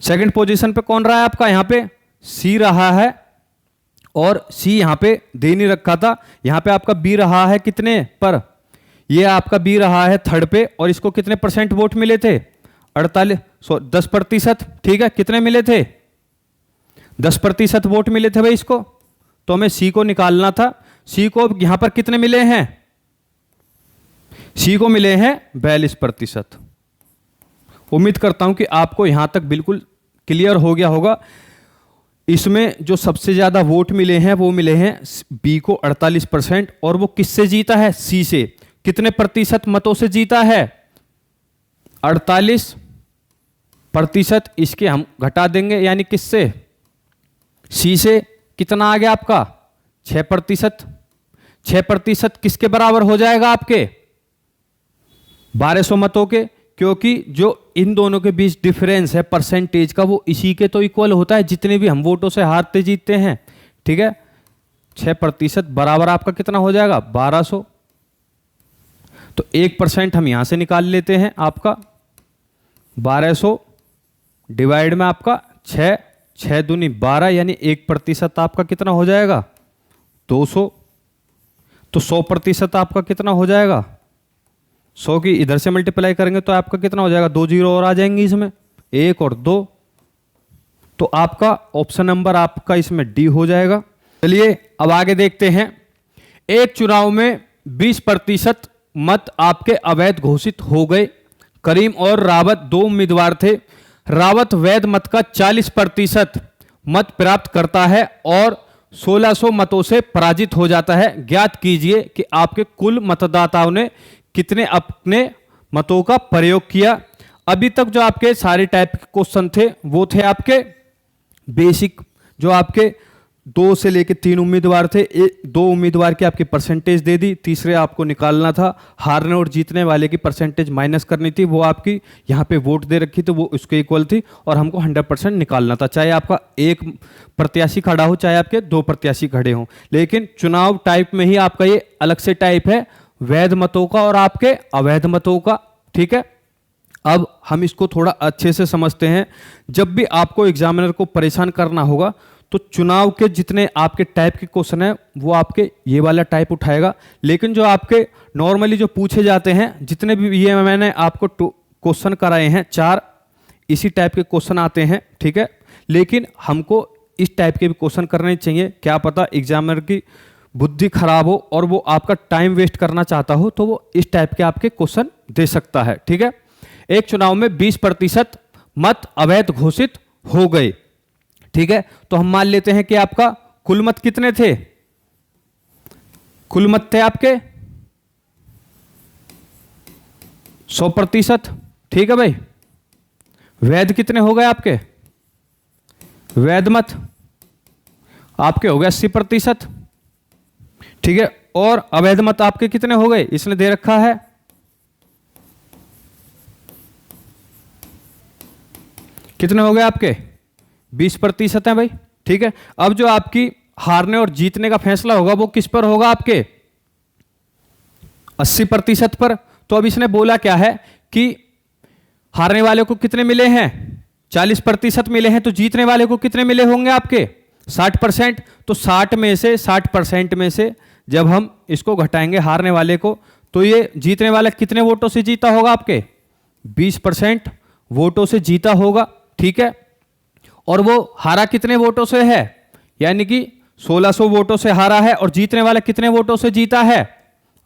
सेकंड पोजीशन पे कौन रहा है आपका? यहां पे सी रहा है, और सी यहां पे दे नहीं रखा था। यहां पे आपका बी रहा है कितने पर? ये आपका बी रहा है थर्ड पे, और इसको कितने परसेंट वोट मिले थे? 10%, ठीक है। कितने मिले थे? 10% वोट मिले थे भाई इसको। तो हमें सी को निकालना था। सी को यहां पर कितने मिले हैं? सी को मिले हैं 42%। उम्मीद करता हूं कि आपको यहां तक बिल्कुल क्लियर हो गया होगा। इसमें जो सबसे ज्यादा वोट मिले हैं वो मिले हैं बी को 48%, और वो किससे जीता है? सी से। कितने प्रतिशत मतों से जीता है? 48%। इसके हम घटा देंगे, यानी किससे? सी से। कितना आ गया आपका? 6%। 6% किसके बराबर हो जाएगा? आपके 1200 मतों के, क्योंकि जो इन दोनों के बीच डिफरेंस है परसेंटेज का वो इसी के तो इक्वल होता है जितने भी हम वोटों से हारते जीतते हैं, ठीक है। 6% बराबर आपका कितना हो जाएगा? 1200। तो 1% हम यहां से निकाल लेते हैं। आपका 1200 डिवाइड में आपका 6, 6 दूनी 12, यानी 1% आपका कितना हो जाएगा? 200। तो 100% आपका कितना हो जाएगा? 100 की इधर से मल्टीप्लाई करेंगे तो आपका कितना हो जाएगा? 2 जीरो और आ जाएंगे इसमें, 1 और 2। तो आपका ऑप्शन नंबर आपका इसमें डी हो जाएगा। चलिए अब आगे देखते हैं। एक चुनाव में 20% मत आपके अवैध घोषित हो गए। करीम और रावत दो उम्मीदवार थे। रावत वैध मत का 40% मत प्राप्त करता है और 1600 मतों से पराजित हो जाता है। ज्ञात कीजिए कि आपके कुल मतदाताओं ने कितने अपने मतों का प्रयोग किया। अभी तक जो आपके सारे टाइप के क्वेश्चन थे वो थे आपके बेसिक, जो आपके 2 से लेके 3 उम्मीदवार थे। 2 उम्मीदवार की आपकी परसेंटेज दे दी, तीसरे आपको निकालना था। हारने और जीतने वाले की परसेंटेज माइनस करनी थी, वो आपकी यहाँ पे वोट दे रखी तो वो उसके इक्वल थी, और हमको 100% निकालना था, चाहे आपका 1 प्रत्याशी खड़ा हो चाहे आपके 2 प्रत्याशी खड़े हों। लेकिन चुनाव टाइप में ही आपका ये अलग से टाइप है, वैध मतों का और आपके अवैध मतों का, ठीक है। अब हम इसको थोड़ा अच्छे से समझते हैं। जब भी आपको एग्जामिनर को परेशान करना होगा तो चुनाव के जितने आपके टाइप के क्वेश्चन है वो आपके ये वाला टाइप उठाएगा, लेकिन जो आपके नॉर्मली जो पूछे जाते हैं, जितने भी ये मैंने आपको क्वेश्चन कराए हैं 4 इसी टाइप के क्वेश्चन आते हैं, ठीक है। लेकिन हमको इस टाइप के भी क्वेश्चन करने चाहिए। क्या पता एग्जामिनर की बुद्धि खराब हो और वो आपका टाइम वेस्ट करना चाहता हो तो वो इस टाइप के आपके क्वेश्चन दे सकता है, ठीक है। एक चुनाव में 20% मत अवैध घोषित हो गए, ठीक है। तो हम मान लेते हैं कि आपका कुल मत कितने थे? कुल मत थे आपके 100%, ठीक है भाई। वैध कितने हो गए आपके? वैध मत आपके हो गए 80%, ठीक है। और अवैध मत आपके कितने हो गए? इसने दे रखा है कितने हो गए आपके? 20% है भाई, ठीक है। अब जो आपकी हारने और जीतने का फैसला होगा वो किस पर होगा? आपके 80% पर। तो अब इसने बोला क्या है कि हारने वाले को कितने मिले हैं, 40% मिले हैं, तो जीतने वाले को कितने मिले होंगे आपके 60%। तो 60% में से जब हम इसको घटाएंगे हारने वाले को, तो ये जीतने वाला कितने वोटों से जीता होगा, आपके 20% वोटों से जीता होगा, ठीक है। और वो हारा कितने वोटों से है, यानी कि 1600 वोटों से हारा है, और जीतने वाला कितने वोटों से जीता है,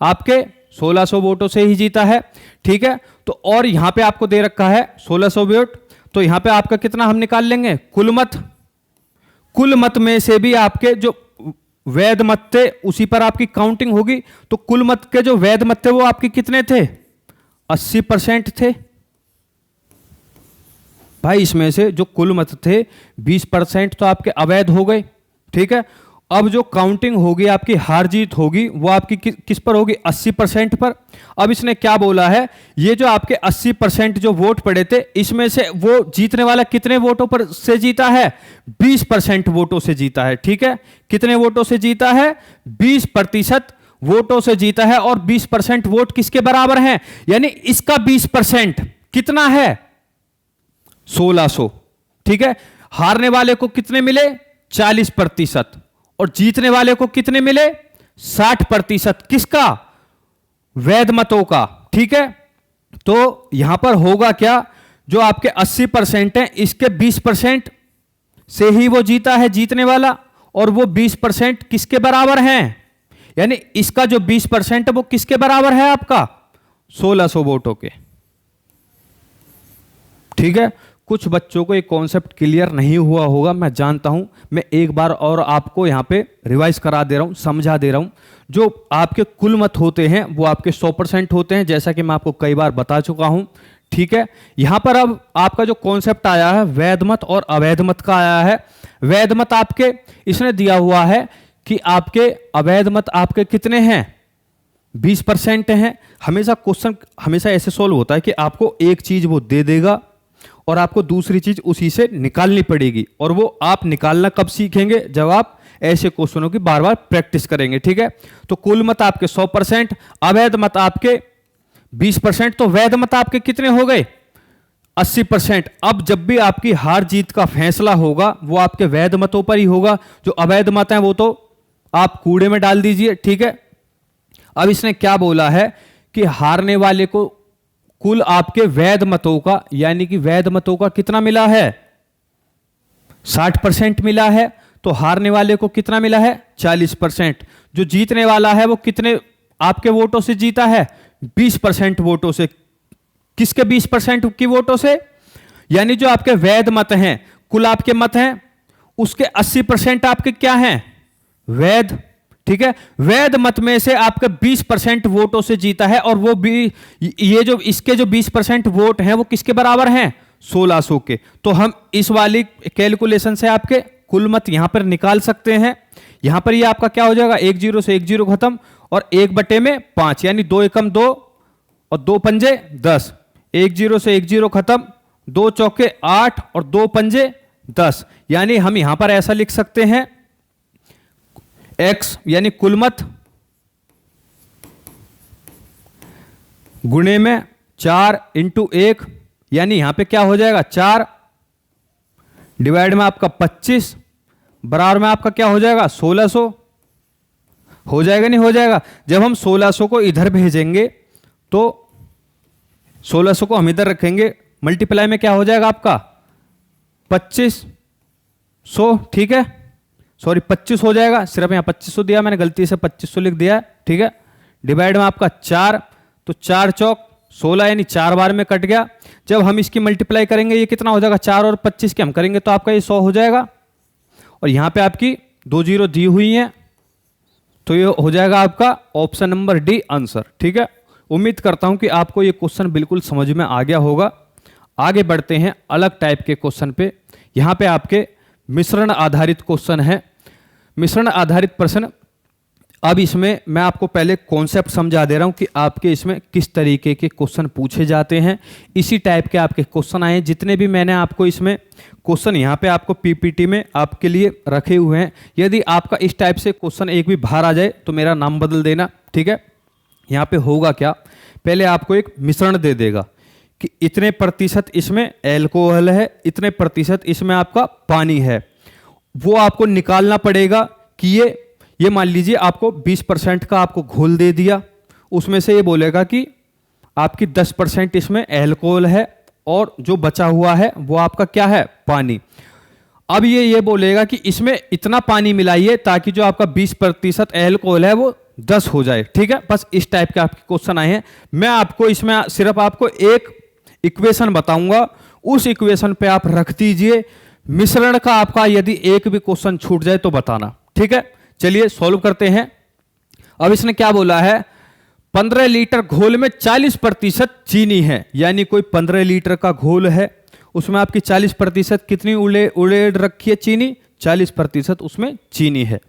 आपके 1600 वोटों से ही जीता है, ठीक है। तो और यहां पे आपको दे रखा है 1600 वोट, तो यहां पे आपका कितना हम निकाल लेंगे, कुल मत में से भी आपके जो वैध मत थे उसी पर आपकी काउंटिंग होगी। तो कुल मत के जो वैध मत थे वो आपके कितने थे, 80% थे भाई। इसमें से जो कुल मत थे 20% तो आपके अवैध हो गए, ठीक है। अब जो काउंटिंग होगी आपकी हार जीत होगी वो आपकी किस पर होगी, 80% पर। अब इसने क्या बोला है, ये जो आपके 80% जो वोट पड़े थे इसमें से वो जीतने वाला कितने वोटों पर से जीता है, 20% वोटों से जीता है, ठीक है। कितने वोटों से जीता है, 20% वोटों से जीता है। और 20% वोट किसके बराबर हैं, यानी इसका 20% कितना है, 1600, ठीक है। हारने वाले को कितने मिले, 40%, और जीतने वाले को कितने मिले, 60%। किसका, वैध मतों का, ठीक है। तो यहां पर होगा क्या, जो आपके 80% है इसके 20% से ही वो जीता है जीतने वाला, और वो 20% किसके बराबर हैं, यानी इसका जो 20% है वो किसके बराबर है, आपका 1600 वोटों के, ठीक है। कुछ बच्चों को ये कॉन्सेप्ट क्लियर नहीं हुआ होगा, मैं जानता हूं। मैं एक बार और आपको यहां पे रिवाइज करा दे रहा हूं, समझा दे रहा हूं। जो आपके कुल मत होते हैं वो आपके 100% होते हैं, जैसा कि मैं आपको कई बार बता चुका हूं, ठीक है। यहां पर अब आपका जो कॉन्सेप्ट आया है वैध मत और अवैध मत का आया है। वैध मत आपके इसने दिया हुआ है कि आपके अवैध मत आपके कितने हैं, 20% हैं। हमेशा क्वेश्चन हमेशा ऐसे सोल्व होता है कि आपको एक चीज वो दे देगा और आपको दूसरी चीज उसी से निकालनी पड़ेगी, और वो आप निकालना कब सीखेंगे, जब आप ऐसे क्वेश्चनों की बार बार प्रैक्टिस करेंगे, ठीक है। तो कुल मत आपके 100%, अवैध मत आपके 20%, तो वैध मत आपके कितने हो गए, 80%। अब जब भी आपकी हार जीत का फैसला होगा वो आपके वैध मतों पर ही होगा, जो अवैध मत हैं वो तो आप कूड़े में डाल दीजिए, ठीक है। अब इसने क्या बोला है कि हारने वाले को कुल आपके वैध मतों का, यानी कि वैध मतों का कितना मिला है, 60% मिला है, तो हारने वाले को कितना मिला है, 40%। जो जीतने वाला है वो कितने आपके वोटों से जीता है, 20% वोटों से। किसके 20% की वोटों से, यानी जो आपके वैध मत हैं, कुल आपके मत हैं उसके 80% आपके क्या हैं, वैध, ठीक है। वैध मत में से आपका 20% वोटों से जीता है, और वो भी ये जो इसके जो 20% वोट हैं वो किसके बराबर हैं, 1600 के। तो हम इस वाली कैलकुलेशन से आपके कुल मत यहां पर निकाल सकते हैं। यहां पर ये आपका क्या हो जाएगा, 10 से 10 खत्म, और 1/5, यानी 2 एकम 2 और 2 पंजे 10। 10 से 10 खत्म, 2 चौके 8 और 2 पंजे 10। यानी हम यहां पर ऐसा लिख सकते हैं, x यानी कुल मत गुणे में 4 × 1, यानी यहां पे क्या हो जाएगा, 4 डिवाइड में आपका 25 बराबर में आपका क्या हो जाएगा, 1600 हो जाएगा, नहीं हो जाएगा। जब हम 1600 को इधर भेजेंगे तो 1600 को हम इधर रखेंगे, मल्टीप्लाई में क्या हो जाएगा आपका 2500, ठीक है। सॉरी 25 हो जाएगा, सिर्फ यहां 2500 दिया मैंने, गलती से 2500 लिख दिया, ठीक है। डिवाइड में आपका 4, तो 4 चौक 16, यानी 4 बार में कट गया। जब हम इसकी मल्टीप्लाई करेंगे ये कितना हो जाएगा, 4 और 25 के हम करेंगे तो आपका ये 100 हो जाएगा, और यहां पे आपकी 2 जीरो दी हुई हैं, तो ये हो जाएगा आपका ऑप्शन नंबर डी आंसर, ठीक है। उम्मीद करता हूं कि आपको ये क्वेश्चन बिल्कुल समझ में आ गया होगा। आगे बढ़ते हैं अलग टाइप के क्वेश्चन पे। यहां पे आपके मिश्रण आधारित क्वेश्चन है, मिश्रण आधारित प्रश्न। अब इसमें मैं आपको पहले कॉन्सेप्ट समझा दे रहा हूं कि आपके इसमें किस तरीके के क्वेश्चन पूछे जाते हैं। इसी टाइप के आपके क्वेश्चन आए, जितने भी मैंने आपको इसमें क्वेश्चन यहाँ पे आपको पीपीटी में आपके लिए रखे हुए हैं। यदि आपका इस टाइप से क्वेश्चन एक भी बाहर आ जाए तो मेरा नाम बदल देना, ठीक है। यहाँ पे होगा क्या, पहले आपको एक मिश्रण दे देगा कि इतने प्रतिशत इसमें एल्कोहल है, इतने प्रतिशत इसमें आपका पानी है। वो आपको निकालना पड़ेगा कि ये मान लीजिए आपको 20% का आपको घोल दे दिया, उसमें से ये बोलेगा कि आपकी 10% इसमें एल्कोहल है और जो बचा हुआ है वो आपका क्या है, पानी। अब ये बोलेगा कि इसमें इतना पानी मिलाइए ताकि जो आपका 20% एल्कोहल है वो 10 हो जाए। ठीक है, बस इस टाइप के आपके क्वेश्चन आए हैं। मैं आपको इसमें सिर्फ आपको एक इक्वेशन बताऊंगा, उस इक्वेशन पे आप रख दीजिए। मिश्रण का आपका यदि एक भी क्वेश्चन छूट जाए तो बताना। ठीक है, चलिए सॉल्व करते हैं। अब इसने क्या बोला है, 15 लीटर घोल में 40% चीनी है, यानी कोई 15 लीटर का घोल है, उसमें आपकी 40% कितनी उड़ेड़ रखी है, चीनी, 40% उसमें चीनी है।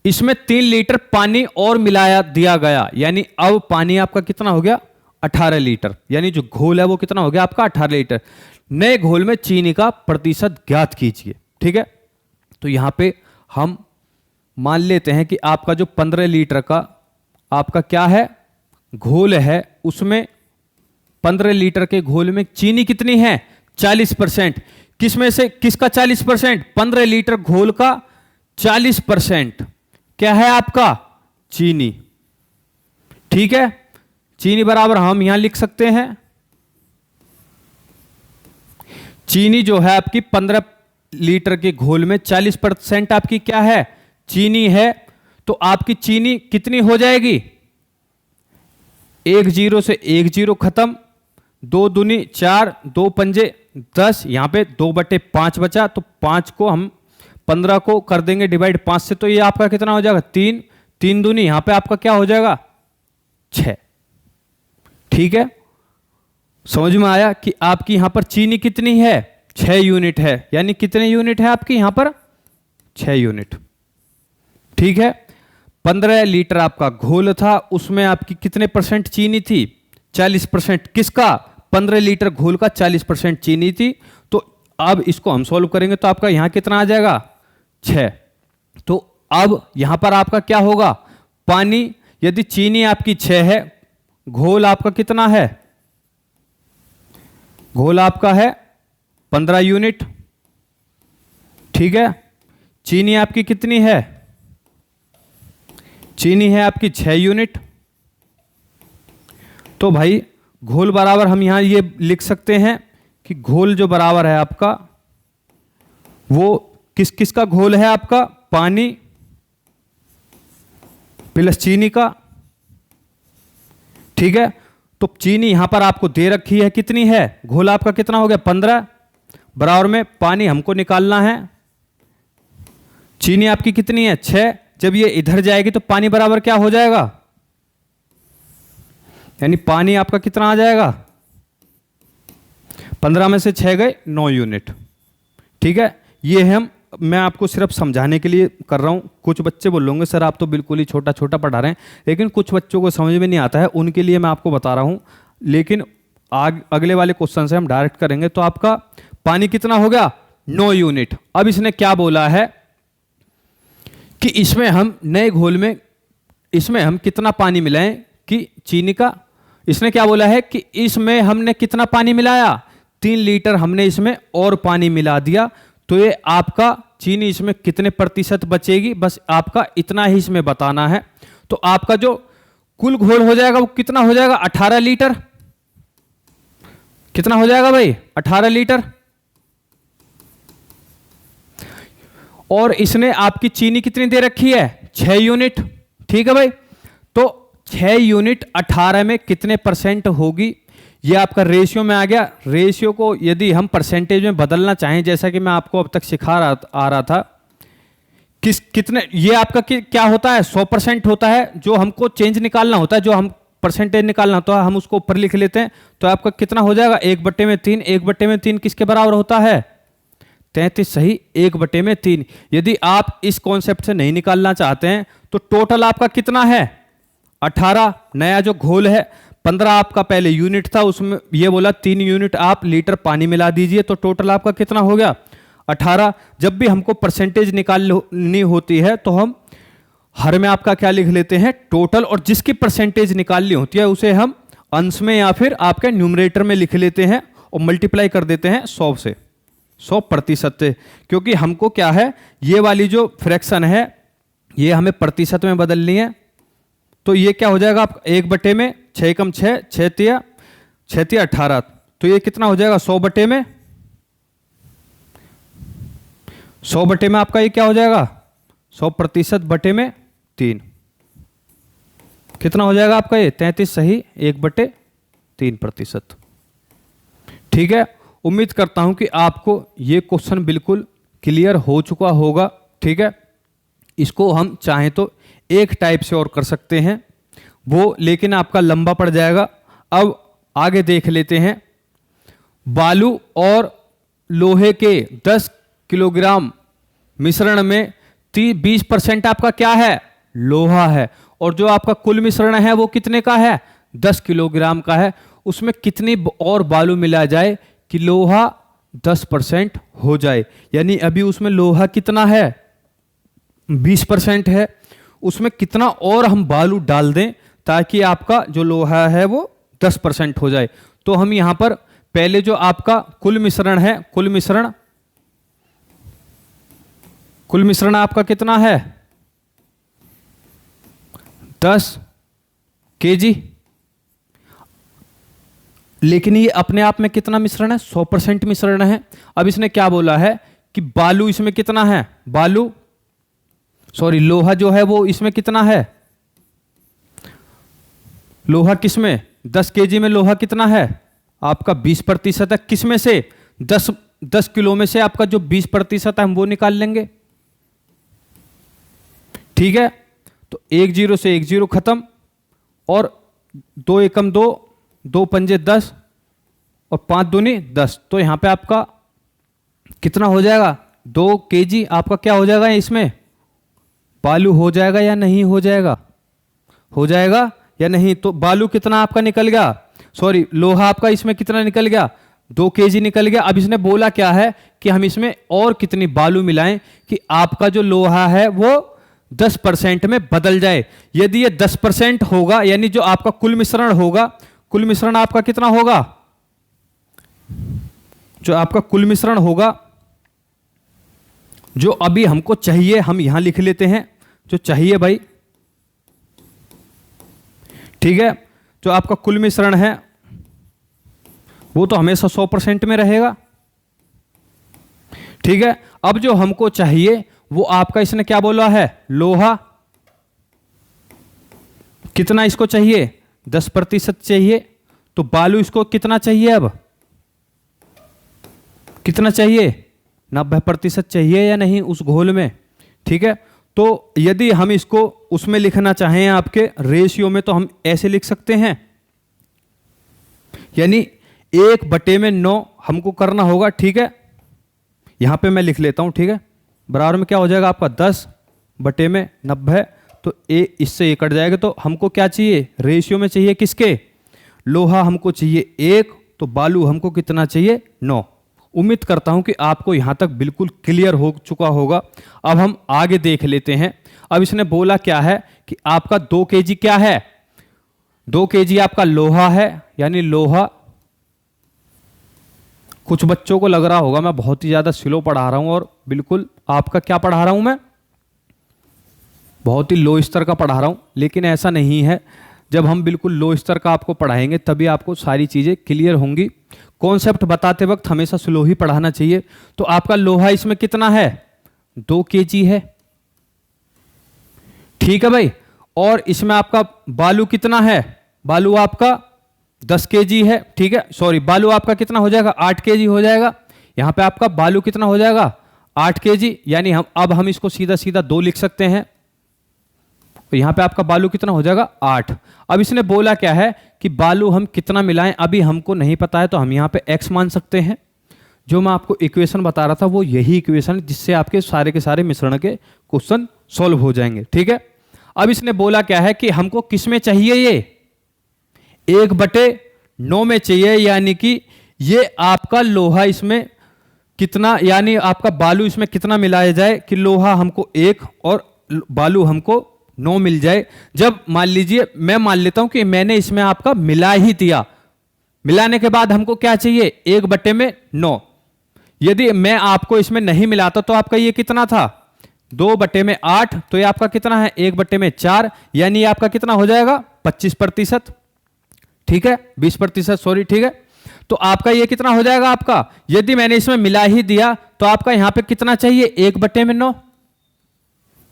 इसमें 3 लीटर पानी और मिलाया दिया गया, यानी अब पानी आपका कितना हो गया, 18 लीटर, यानी जो घोल है वो कितना हो गया आपका 18 लीटर। नए घोल में चीनी का प्रतिशत ज्ञात कीजिए। ठीक है, तो यहां पे हम मान लेते हैं कि आपका जो 15 लीटर का आपका क्या है, घोल है, उसमें 15 लीटर के घोल में चीनी कितनी है, 40%। किसमें से किसका 40%, 15 लीटर घोल का 40% क्या है आपका, चीनी। ठीक है, चीनी बराबर हम यहां लिख सकते हैं, चीनी जो है आपकी 15 लीटर के घोल में 40% आपकी क्या है, चीनी है। तो आपकी चीनी कितनी हो जाएगी, 1 0 से 1 0 खत्म, 2 दूनी 4, 2 पंजे 10, यहां पे 2/5 बचा, तो 5 को हम 15 को कर देंगे डिवाइड 5 से, तो ये आपका कितना हो जाएगा, 3, 3 दूनी यहां पे आपका क्या हो जाएगा, 6। ठीक है, समझ में आया कि आपकी यहां पर चीनी कितनी है, 6 यूनिट है, यानी कितने यूनिट है आपकी यहां पर, 6 यूनिट। ठीक है, 15 लीटर आपका घोल था, उसमें आपकी कितने % चीनी थी, 40%। किसका, 15 लीटर घोल का 40% चीनी थी। तो अब इसको हम सॉल्व करेंगे तो आपका यहां कितना आ जाएगा, 6। तो अब यहां पर आपका क्या होगा, पानी, यदि चीनी आपकी 6 है, घोल आपका कितना है, घोल आपका है 15 यूनिट। ठीक है, चीनी आपकी कितनी है, चीनी है आपकी 6 यूनिट। तो भाई घोल बराबर हम यहां ये लिख सकते हैं कि घोल जो बराबर है आपका, वो किस किस का घोल है आपका, पानी प्लस चीनी का। ठीक है, तो चीनी यहां पर आपको दे रखी है, कितनी है, घोल आपका कितना हो गया 15, बराबर में पानी हमको निकालना है, चीनी आपकी कितनी है 6। जब ये इधर जाएगी तो पानी बराबर क्या हो जाएगा, यानी पानी आपका कितना आ जाएगा, 15 में से 6 गए 9 यूनिट। ठीक है, ये मैं आपको सिर्फ समझाने के लिए कर रहा हूं। कुछ बच्चे बोलोगे सर आप तो बिल्कुल ही छोटा छोटा पढ़ा रहे हैं, लेकिन कुछ बच्चों को समझ में नहीं आता है, उनके लिए मैं आपको बता रहा हूं। लेकिन अगले वाले क्वेश्चन से हम डायरेक्ट करेंगे। तो आपका पानी कितना हो गया, 9 यूनिट। अब इसने क्या बोला है कि इसमें हम नए घोल में इसमें हम कितना पानी मिलाएं कि चीनी का, इसने क्या बोला है कि इसमें हमने कितना पानी मिलाया, 3 लीटर हमने इसमें और पानी मिला दिया। तो ये आपका चीनी इसमें कितने प्रतिशत बचेगी, बस आपका इतना ही इसमें बताना है। तो आपका जो कुल घोल हो जाएगा वो कितना हो जाएगा, 18 लीटर। कितना हो जाएगा भाई, 18 लीटर। और इसने आपकी चीनी कितनी दे रखी है, 6 यूनिट। ठीक है भाई, तो 6 यूनिट 18 में कितने % होगी, ये आपका रेशियो में आ गया। रेशियो को यदि हम परसेंटेज में बदलना चाहें, जैसा कि मैं आपको अब तक सिखा रहा था, कितने ये आपका क्या होता है, 100% होता है। जो हमको चेंज निकालना होता है, जो हम परसेंटेज निकालना होता है, हम उसको ऊपर लिख लेते हैं। तो आपका कितना हो जाएगा, 1/3। 1/3 किसके बराबर होता है, 33। सही, 1/3। यदि आप इस कॉन्सेप्ट से नहीं निकालना चाहते हैं तो टोटल आपका कितना है, 18। नया जो घोल है 15 आपका पहले यूनिट था, उसमें ये बोला 3 यूनिट आप लीटर पानी मिला दीजिए, तो टोटल आपका कितना हो गया, 18। जब भी हमको परसेंटेज निकालनी होती है तो हम हर में आपका क्या लिख लेते हैं, टोटल, और जिसकी परसेंटेज निकालनी होती है उसे हम अंश में या फिर आपके न्यूमरेटर में लिख लेते हैं और मल्टीप्लाई कर देते हैं 100 से, 100% से, क्योंकि हमको क्या है, ये वाली जो फ्रैक्शन है ये हमें प्रतिशत में बदलनी है। तो ये क्या हो जाएगा, आप 1 में 6 कम 6, 6 तिया 18, तो ये कितना हो जाएगा 100 में 100 में आपका ये क्या हो जाएगा 100% बटे में 3, कितना हो जाएगा आपका ये 33 सही 1/3%। ठीक है, उम्मीद करता हूं कि आपको ये क्वेश्चन बिल्कुल क्लियर हो चुका होगा। ठीक है, इसको हम चाहें तो एक टाइप से और कर सकते हैं वो, लेकिन आपका लंबा पड़ जाएगा। अब आगे देख लेते हैं, बालू और लोहे के 10 किलोग्राम मिश्रण में 20% आपका क्या है, लोहा है, और जो आपका कुल मिश्रण है वो कितने का है, 10 किलोग्राम का है। उसमें कितनी और बालू मिला जाए कि लोहा 10% हो जाए, यानी अभी उसमें लोहा कितना है 20% है, उसमें कितना और हम बालू डाल दें ताकि आपका जो लोहा है वो 10% हो जाए। तो हम यहां पर पहले जो आपका कुल मिश्रण है, कुल मिश्रण आपका कितना है 10 kg, लेकिन ये अपने आप में कितना मिश्रण है 100% मिश्रण है। अब इसने क्या बोला है कि बालू इसमें कितना है, लोहा जो है वो इसमें कितना है, लोहा किसमें 10 kg में लोहा कितना है आपका 20% है, किसमें से 10 किलो में से आपका जो 20% है हम वो निकाल लेंगे। ठीक है, तो 1 0 से 1 0 खत्म, और 2 एकम 2, 2 पंजे 10 और 5 दूनी 10, तो यहां पे आपका कितना हो जाएगा 2 kg आपका क्या हो जाएगा, इसमें बालू हो जाएगा या नहीं हो जाएगा, हो जाएगा या नहीं। तो बालू कितना आपका निकल गया, लोहा आपका इसमें कितना निकल गया 2 kg निकल गया। अब इसने बोला क्या है कि हम इसमें और कितनी बालू मिलाएं कि आपका जो लोहा है वो 10% में बदल जाए। यदि ये 10% होगा, यानी जो आपका कुल मिश्रण होगा, कुल मिश्रण आपका कितना होगा, जो आपका कुल मिश्रण होगा जो अभी हमको चाहिए, हम यहां लिख लेते हैं जो चाहिए भाई। ठीक है, जो आपका कुल मिश्रण है वो तो हमेशा 100% में रहेगा। ठीक है, अब जो हमको चाहिए वो आपका इसने क्या बोला है, लोहा कितना इसको चाहिए 10% चाहिए, तो बालू इसको कितना चाहिए, अब कितना चाहिए 90% चाहिए या नहीं उस घोल में। ठीक है, तो यदि हम इसको उसमें लिखना चाहें आपके रेशियो में, तो हम ऐसे लिख सकते हैं, यानी 1/9 हमको करना होगा। ठीक है, यहां पे मैं लिख लेता हूं। ठीक है, बराबर में क्या हो जाएगा आपका 10/90, तो इससे ये कट जाएगा। तो हमको क्या चाहिए, रेशियो में चाहिए किसके, लोहा हमको चाहिए 1, तो बालू हमको कितना चाहिए 9। उम्मीद करता हूं कि आपको यहां तक बिल्कुल क्लियर हो चुका होगा। अब हम आगे देख लेते हैं। अब इसने बोला क्या है कि आपका 2 kg क्या है, 2 kg आपका लोहा है, यानी लोहा, कुछ बच्चों को लग रहा होगा मैं बहुत ही ज्यादा स्लो पढ़ा रहा हूं, और बिल्कुल आपका क्या पढ़ा रहा हूं मैं, बहुत ही लो स्तर का पढ़ा रहा हूं, लेकिन ऐसा नहीं है। जब हम बिल्कुल लो स्तर का आपको पढ़ाएंगे तभी आपको सारी चीजें क्लियर होंगी। कॉन्सेप्ट बताते वक्त हमेशा स्लो ही पढ़ाना चाहिए। तो आपका लोहा इसमें कितना है 2 kg है। ठीक है भाई, और इसमें आपका बालू कितना है, बालू आपका 10 kg है। ठीक है, बालू आपका कितना हो जाएगा 8 kg हो जाएगा। यहां पे आपका बालू कितना हो जाएगा 8 kg, यानी हम इसको सीधा सीधा 2 लिख सकते हैं। तो यहां पे आपका बालू कितना हो जाएगा 8। अब इसने बोला क्या है कि बालू हम कितना मिलाएं, अभी हमको नहीं पता है, तो हम यहां पे x मान सकते हैं। जो मैं आपको इक्वेशन बता रहा था वो यही इक्वेशन, जिससे आपके सारे के सारे मिश्रण के क्वेश्चन सॉल्व हो जाएंगे। ठीक है, अब इसने बोला क्या है कि हमको किस में चाहिए, ये 1/9 में चाहिए, यानी कि ये आपका लोहा इसमें कितना, यानी आपका बालू इसमें कितना मिलाया जाए कि लोहा हमको 1 और बालू हमको 9 मिल जाए। जब मान लीजिए मैं मान लेता हूं कि मैंने इसमें आपका मिला ही दिया, मिलाने के बाद हमको क्या चाहिए, 1/9। यदि मैं आपको इसमें नहीं मिलाता तो आपका ये कितना था, 2/8। तो ये आपका कितना है, 1/4, यानी ये आपका कितना हो जाएगा, 25%। ठीक है, 20%, सॉरी, ठीक है। तो आपका ये कितना हो जाएगा आपका, यदि मैंने इसमें मिला ही दिया तो आपका यहां पे कितना चाहिए, 1/9।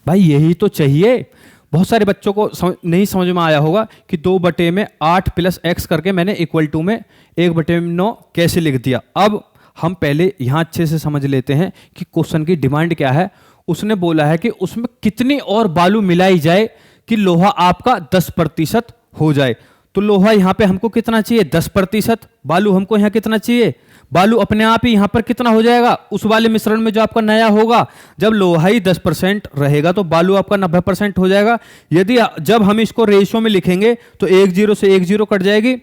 भाई यही तो चाहिए। बहुत सारे बच्चों को नहीं समझ में आया होगा कि 2/8 प्लस x करके मैंने इक्वल टू में 1/9 कैसे लिख दिया। अब हम पहले यहां अच्छे से समझ लेते हैं कि क्वेश्चन की डिमांड क्या है। उसने बोला है कि उसमें कितनी और बालू मिलाई जाए कि लोहा आपका 10% हो जाए। तो लोहा यहां पे हमको कितना चाहिए, 10%। बालू हमको यहां कितना चाहिए, बालू अपने आप ही यहां पर कितना हो जाएगा, उस वाले मिश्रण में जो आपका नया होगा, जब लोहा ही 10% रहेगा तो बालू आपका 90% हो जाएगा। यदि जब हम इसको रेशियो में लिखेंगे तो 1 0 से 1 0 कट जाएगी।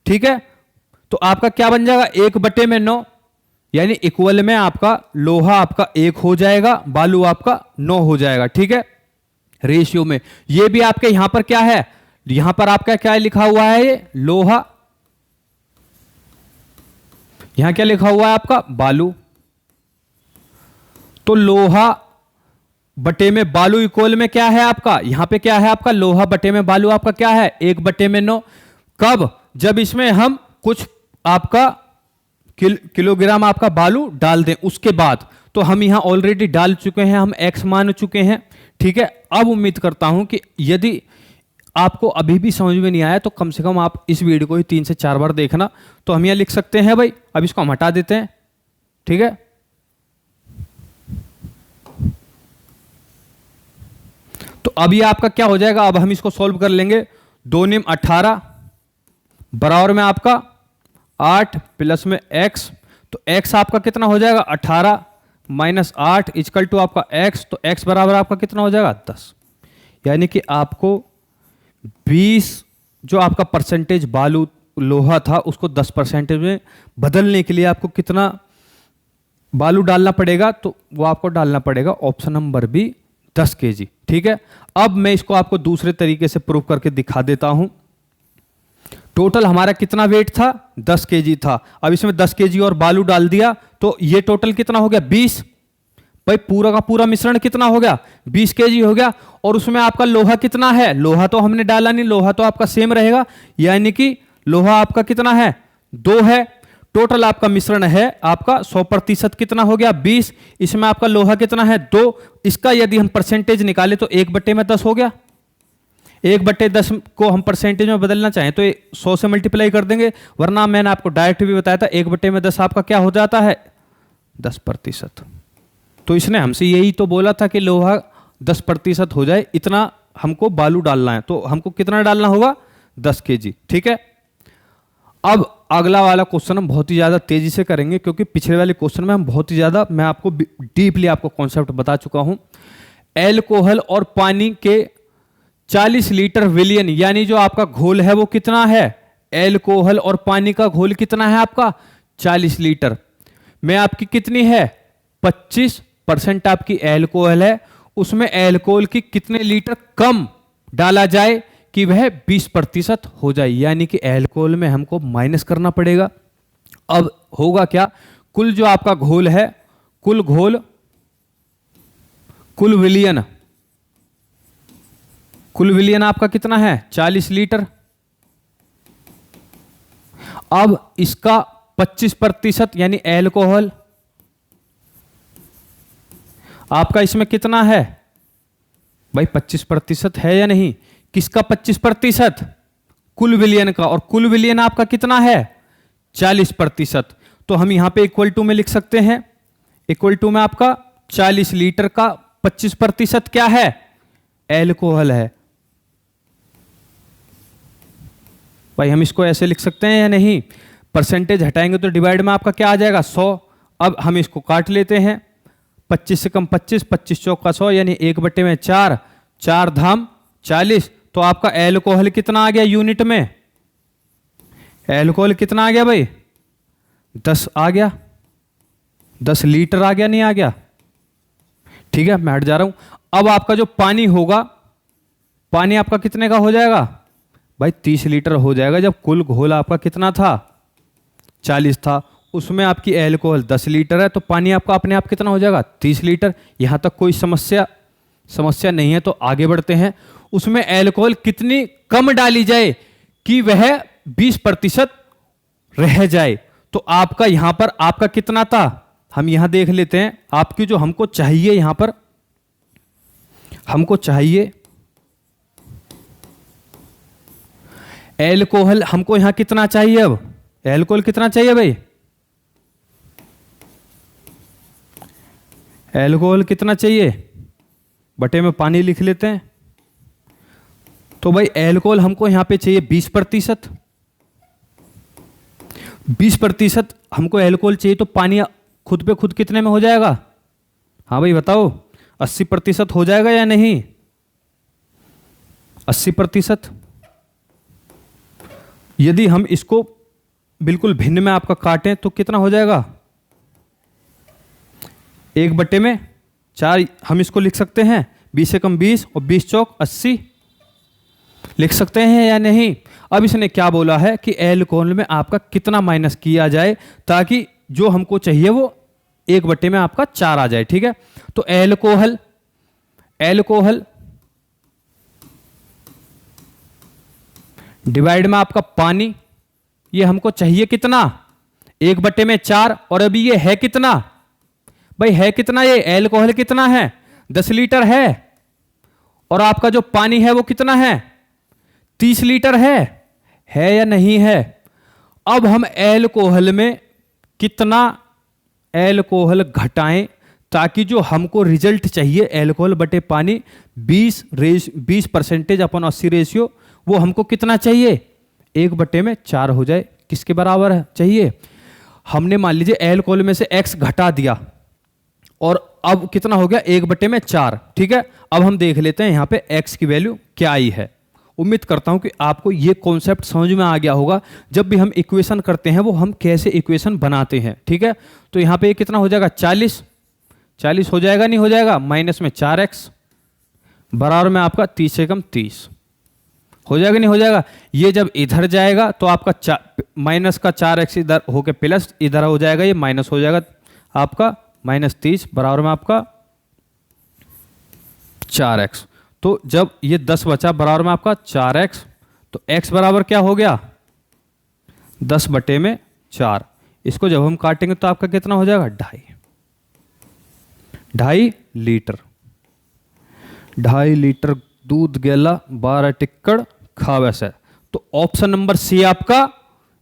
ठीक है, तो आपका क्या बन जाएगा, 1/9, यानी इक्वल में आपका लोहा आपका 1 हो जाएगा, बालू आपका 9 हो जाएगा। ठीक है, रेशियो में। ये भी आपके यहां पर क्या है, यहां पर आपका क्या लिखा हुआ है, ये लोहा, यहां क्या लिखा हुआ है आपका, बालू। तो लोहा बटे में बालू इक्वल में क्या है आपका, यहां पे क्या है आपका, लोहा बटे में बालू आपका क्या है, 1/9। कब, जब इसमें हम कुछ आपका किलोग्राम आपका बालू डाल दें, उसके बाद। तो हम यहां ऑलरेडी डाल चुके हैं, हम x मान चुके हैं। ठीक है, अब उम्मीद करता हूं कि यदि आपको अभी भी समझ में नहीं आया तो कम से कम आप इस वीडियो को ही 3 से 4 बार देखना। तो हम यहां लिख सकते हैं भाई, अब इसको हम हटा देते हैं। ठीक है, तो अब ये आपका क्या हो जाएगा, अब हम इसको सॉल्व कर लेंगे। 2 निम 18 बराबर में आपका 8 प्लस में x। तो x आपका कितना हो जाएगा, 18 माइनस 8 इक्वल टू आपका x। तो x बराबर आपका कितना हो जाएगा, 10। यानी कि आपको 20 जो आपका परसेंटेज बालू लोहा था उसको 10% में बदलने के लिए आपको कितना बालू डालना पड़ेगा, तो वो आपको डालना पड़ेगा ऑप्शन नंबर बी, 10 kg। ठीक है, अब मैं इसको आपको दूसरे तरीके से प्रूव करके दिखा देता हूं। टोटल हमारा कितना वेट था, 10 kg था। अब इसमें 10 kg और बालू डाल दिया तो ये टोटल कितना हो गया, 20। भाई पूरा का पूरा मिश्रण कितना हो गया, 20 kg हो गया। और उसमें आपका लोहा कितना है, लोहा तो हमने डाला नहीं, लोहा तो आपका सेम रहेगा, यानी कि लोहा आपका कितना है, 2 है। टोटल आपका मिश्रण है आपका 100% कितना हो गया, 20। इसमें आपका लोहा कितना है, 2। इसका यदि हम परसेंटेज निकाले तो 1/10 हो गया। 1/10 को हम परसेंटेज में बदलना चाहें तो 100 से मल्टीप्लाई कर देंगे, वरना मैंने आपको डायरेक्ट भी बताया था 1/10 आपका क्या हो जाता है, 10%। तो इसने हमसे यही तो बोला था कि लोहा 10% हो जाए, इतना हमको बालू डालना है। तो हमको कितना डालना होगा, 10 kg। ठीक है, अब अगला वाला क्वेश्चन हम बहुत ही ज्यादा तेजी से करेंगे, क्योंकि पिछले वाले क्वेश्चन में हम बहुत ही ज्यादा, मैं आपको डीपली आपको कॉन्सेप्ट बता चुका हूं। एल्कोहल और पानी के 40 लीटर विलियन, यानी जो आपका घोल है वो कितना है, एल्कोहल और पानी का घोल कितना है आपका, 40 लीटर में आपकी कितनी है, 25% आपकी एल्कोहल है। उसमें एल्कोहल की कितने लीटर कम डाला जाए कि वह 20% हो जाए, यानी कि एल्कोहल में हमको माइनस करना पड़ेगा। अब होगा क्या, कुल जो आपका घोल है, कुल घोल, कुल विलियन आपका कितना है, 40 लीटर। अब इसका 25% यानी एल्कोहल आपका इसमें कितना है भाई, 25% है या नहीं, किसका 25%, कुल विलियन का। और कुल विलियन आपका कितना है, 40%। तो हम यहां पे इक्वल टू में लिख सकते हैं, इक्वल टू में आपका 40 लीटर का 25% क्या है, एल्कोहल है। भाई हम इसको ऐसे लिख सकते हैं या नहीं, परसेंटेज हटाएंगे तो डिवाइड में आपका क्या आ जाएगा, 100। अब हम इसको काट लेते हैं, 25 से कम 25, 25 चौका 100, यानी 1/4, 4 धाम 40। तो आपका एल्कोहल कितना आ गया यूनिट में, एल्कोहल कितना आ गया भाई, 10 आ गया, 10 लीटर आ गया, नहीं आ गया। ठीक है, मैं हट जा रहा हूं। अब आपका जो पानी होगा पानी आपका कितने का हो जाएगा भाई? 30 लीटर हो जाएगा। जब कुल घोल आपका कितना था? 40 था। उसमें आपकी एल्कोहल 10 लीटर है, तो पानी आपका अपने आप कितना हो जाएगा? 30 लीटर। यहां तक कोई समस्या नहीं है। तो आगे बढ़ते हैं। उसमें एल्कोहल कितनी कम डाली जाए कि वह 20% रह जाए? तो आपका यहां पर आपका कितना था, हम यहां देख लेते हैं। आपकी जो हमको चाहिए, यहां पर हमको चाहिए एल्कोहल, हमको यहां कितना चाहिए? अब एल्कोहल कितना चाहिए भाई? एल्कोहल कितना चाहिए? बटे में पानी लिख लेते हैं। तो भाई एल्कोहल हमको यहां पे चाहिए 20%। 20% हमको एल्कोहल चाहिए, तो पानी खुद पे खुद कितने में हो जाएगा? हाँ भाई बताओ, 80% हो जाएगा या नहीं? 80%। यदि हम इसको बिल्कुल भिन्न में आपका काटें तो कितना हो जाएगा? 1/4। हम इसको लिख सकते हैं 20 से कम 20 और 20 चौक 80 लिख सकते हैं या नहीं? अब इसने क्या बोला है कि एल्कोहल में आपका कितना माइनस किया जाए ताकि जो हमको चाहिए वो 1/4 में आपका 4 आ जाए। ठीक है, तो एल्कोहल डिवाइड में आपका पानी, ये हमको चाहिए कितना? 1/4। और अभी ये है कितना भाई? है कितना? ये एल्कोहल कितना है? 10 लीटर है। और आपका जो पानी है वो कितना है? 30 लीटर है या नहीं है? अब हम एल्कोहल में कितना एल्कोहल घटाएं ताकि जो हमको रिजल्ट चाहिए एल्कोहल बटे पानी 20% अपन 80 रेशियो, वो हमको कितना चाहिए? 1/4 हो जाए। किसके बराबर है चाहिए? हमने मान लीजिए एल्कोहल में से x घटा दिया और अब कितना हो गया? 1/4। ठीक है, अब हम देख लेते हैं यहां पे x की वैल्यू क्या आई है। उम्मीद करता हूं कि आपको ये कॉन्सेप्ट समझ में आ गया होगा। जब भी हम इक्वेशन करते हैं वो हम कैसे इक्वेशन बनाते हैं। ठीक है, तो यहां पे कितना हो जाएगा? 40 हो जाएगा, नहीं हो जाएगा? माइनस में 4x बराबर में आपका 30 से कम 30 हो जाएगा, नहीं हो जाएगा? ये जब इधर जाएगा तो आपका माइनस का 4x इधर होके प्लस इधर हो जाएगा, ये माइनस हो जाएगा आपका -30 बराबर में आपका 4x। तो जब ये 10 बचा बराबर में आपका 4x, तो x बराबर क्या हो गया? 10/4। इसको जब हम काटेंगे तो आपका कितना हो जाएगा? 2.5 लीटर। 2.5 लीटर दूध गेला 12 टिक्कड़ खावे से। तो ऑप्शन नंबर सी आपका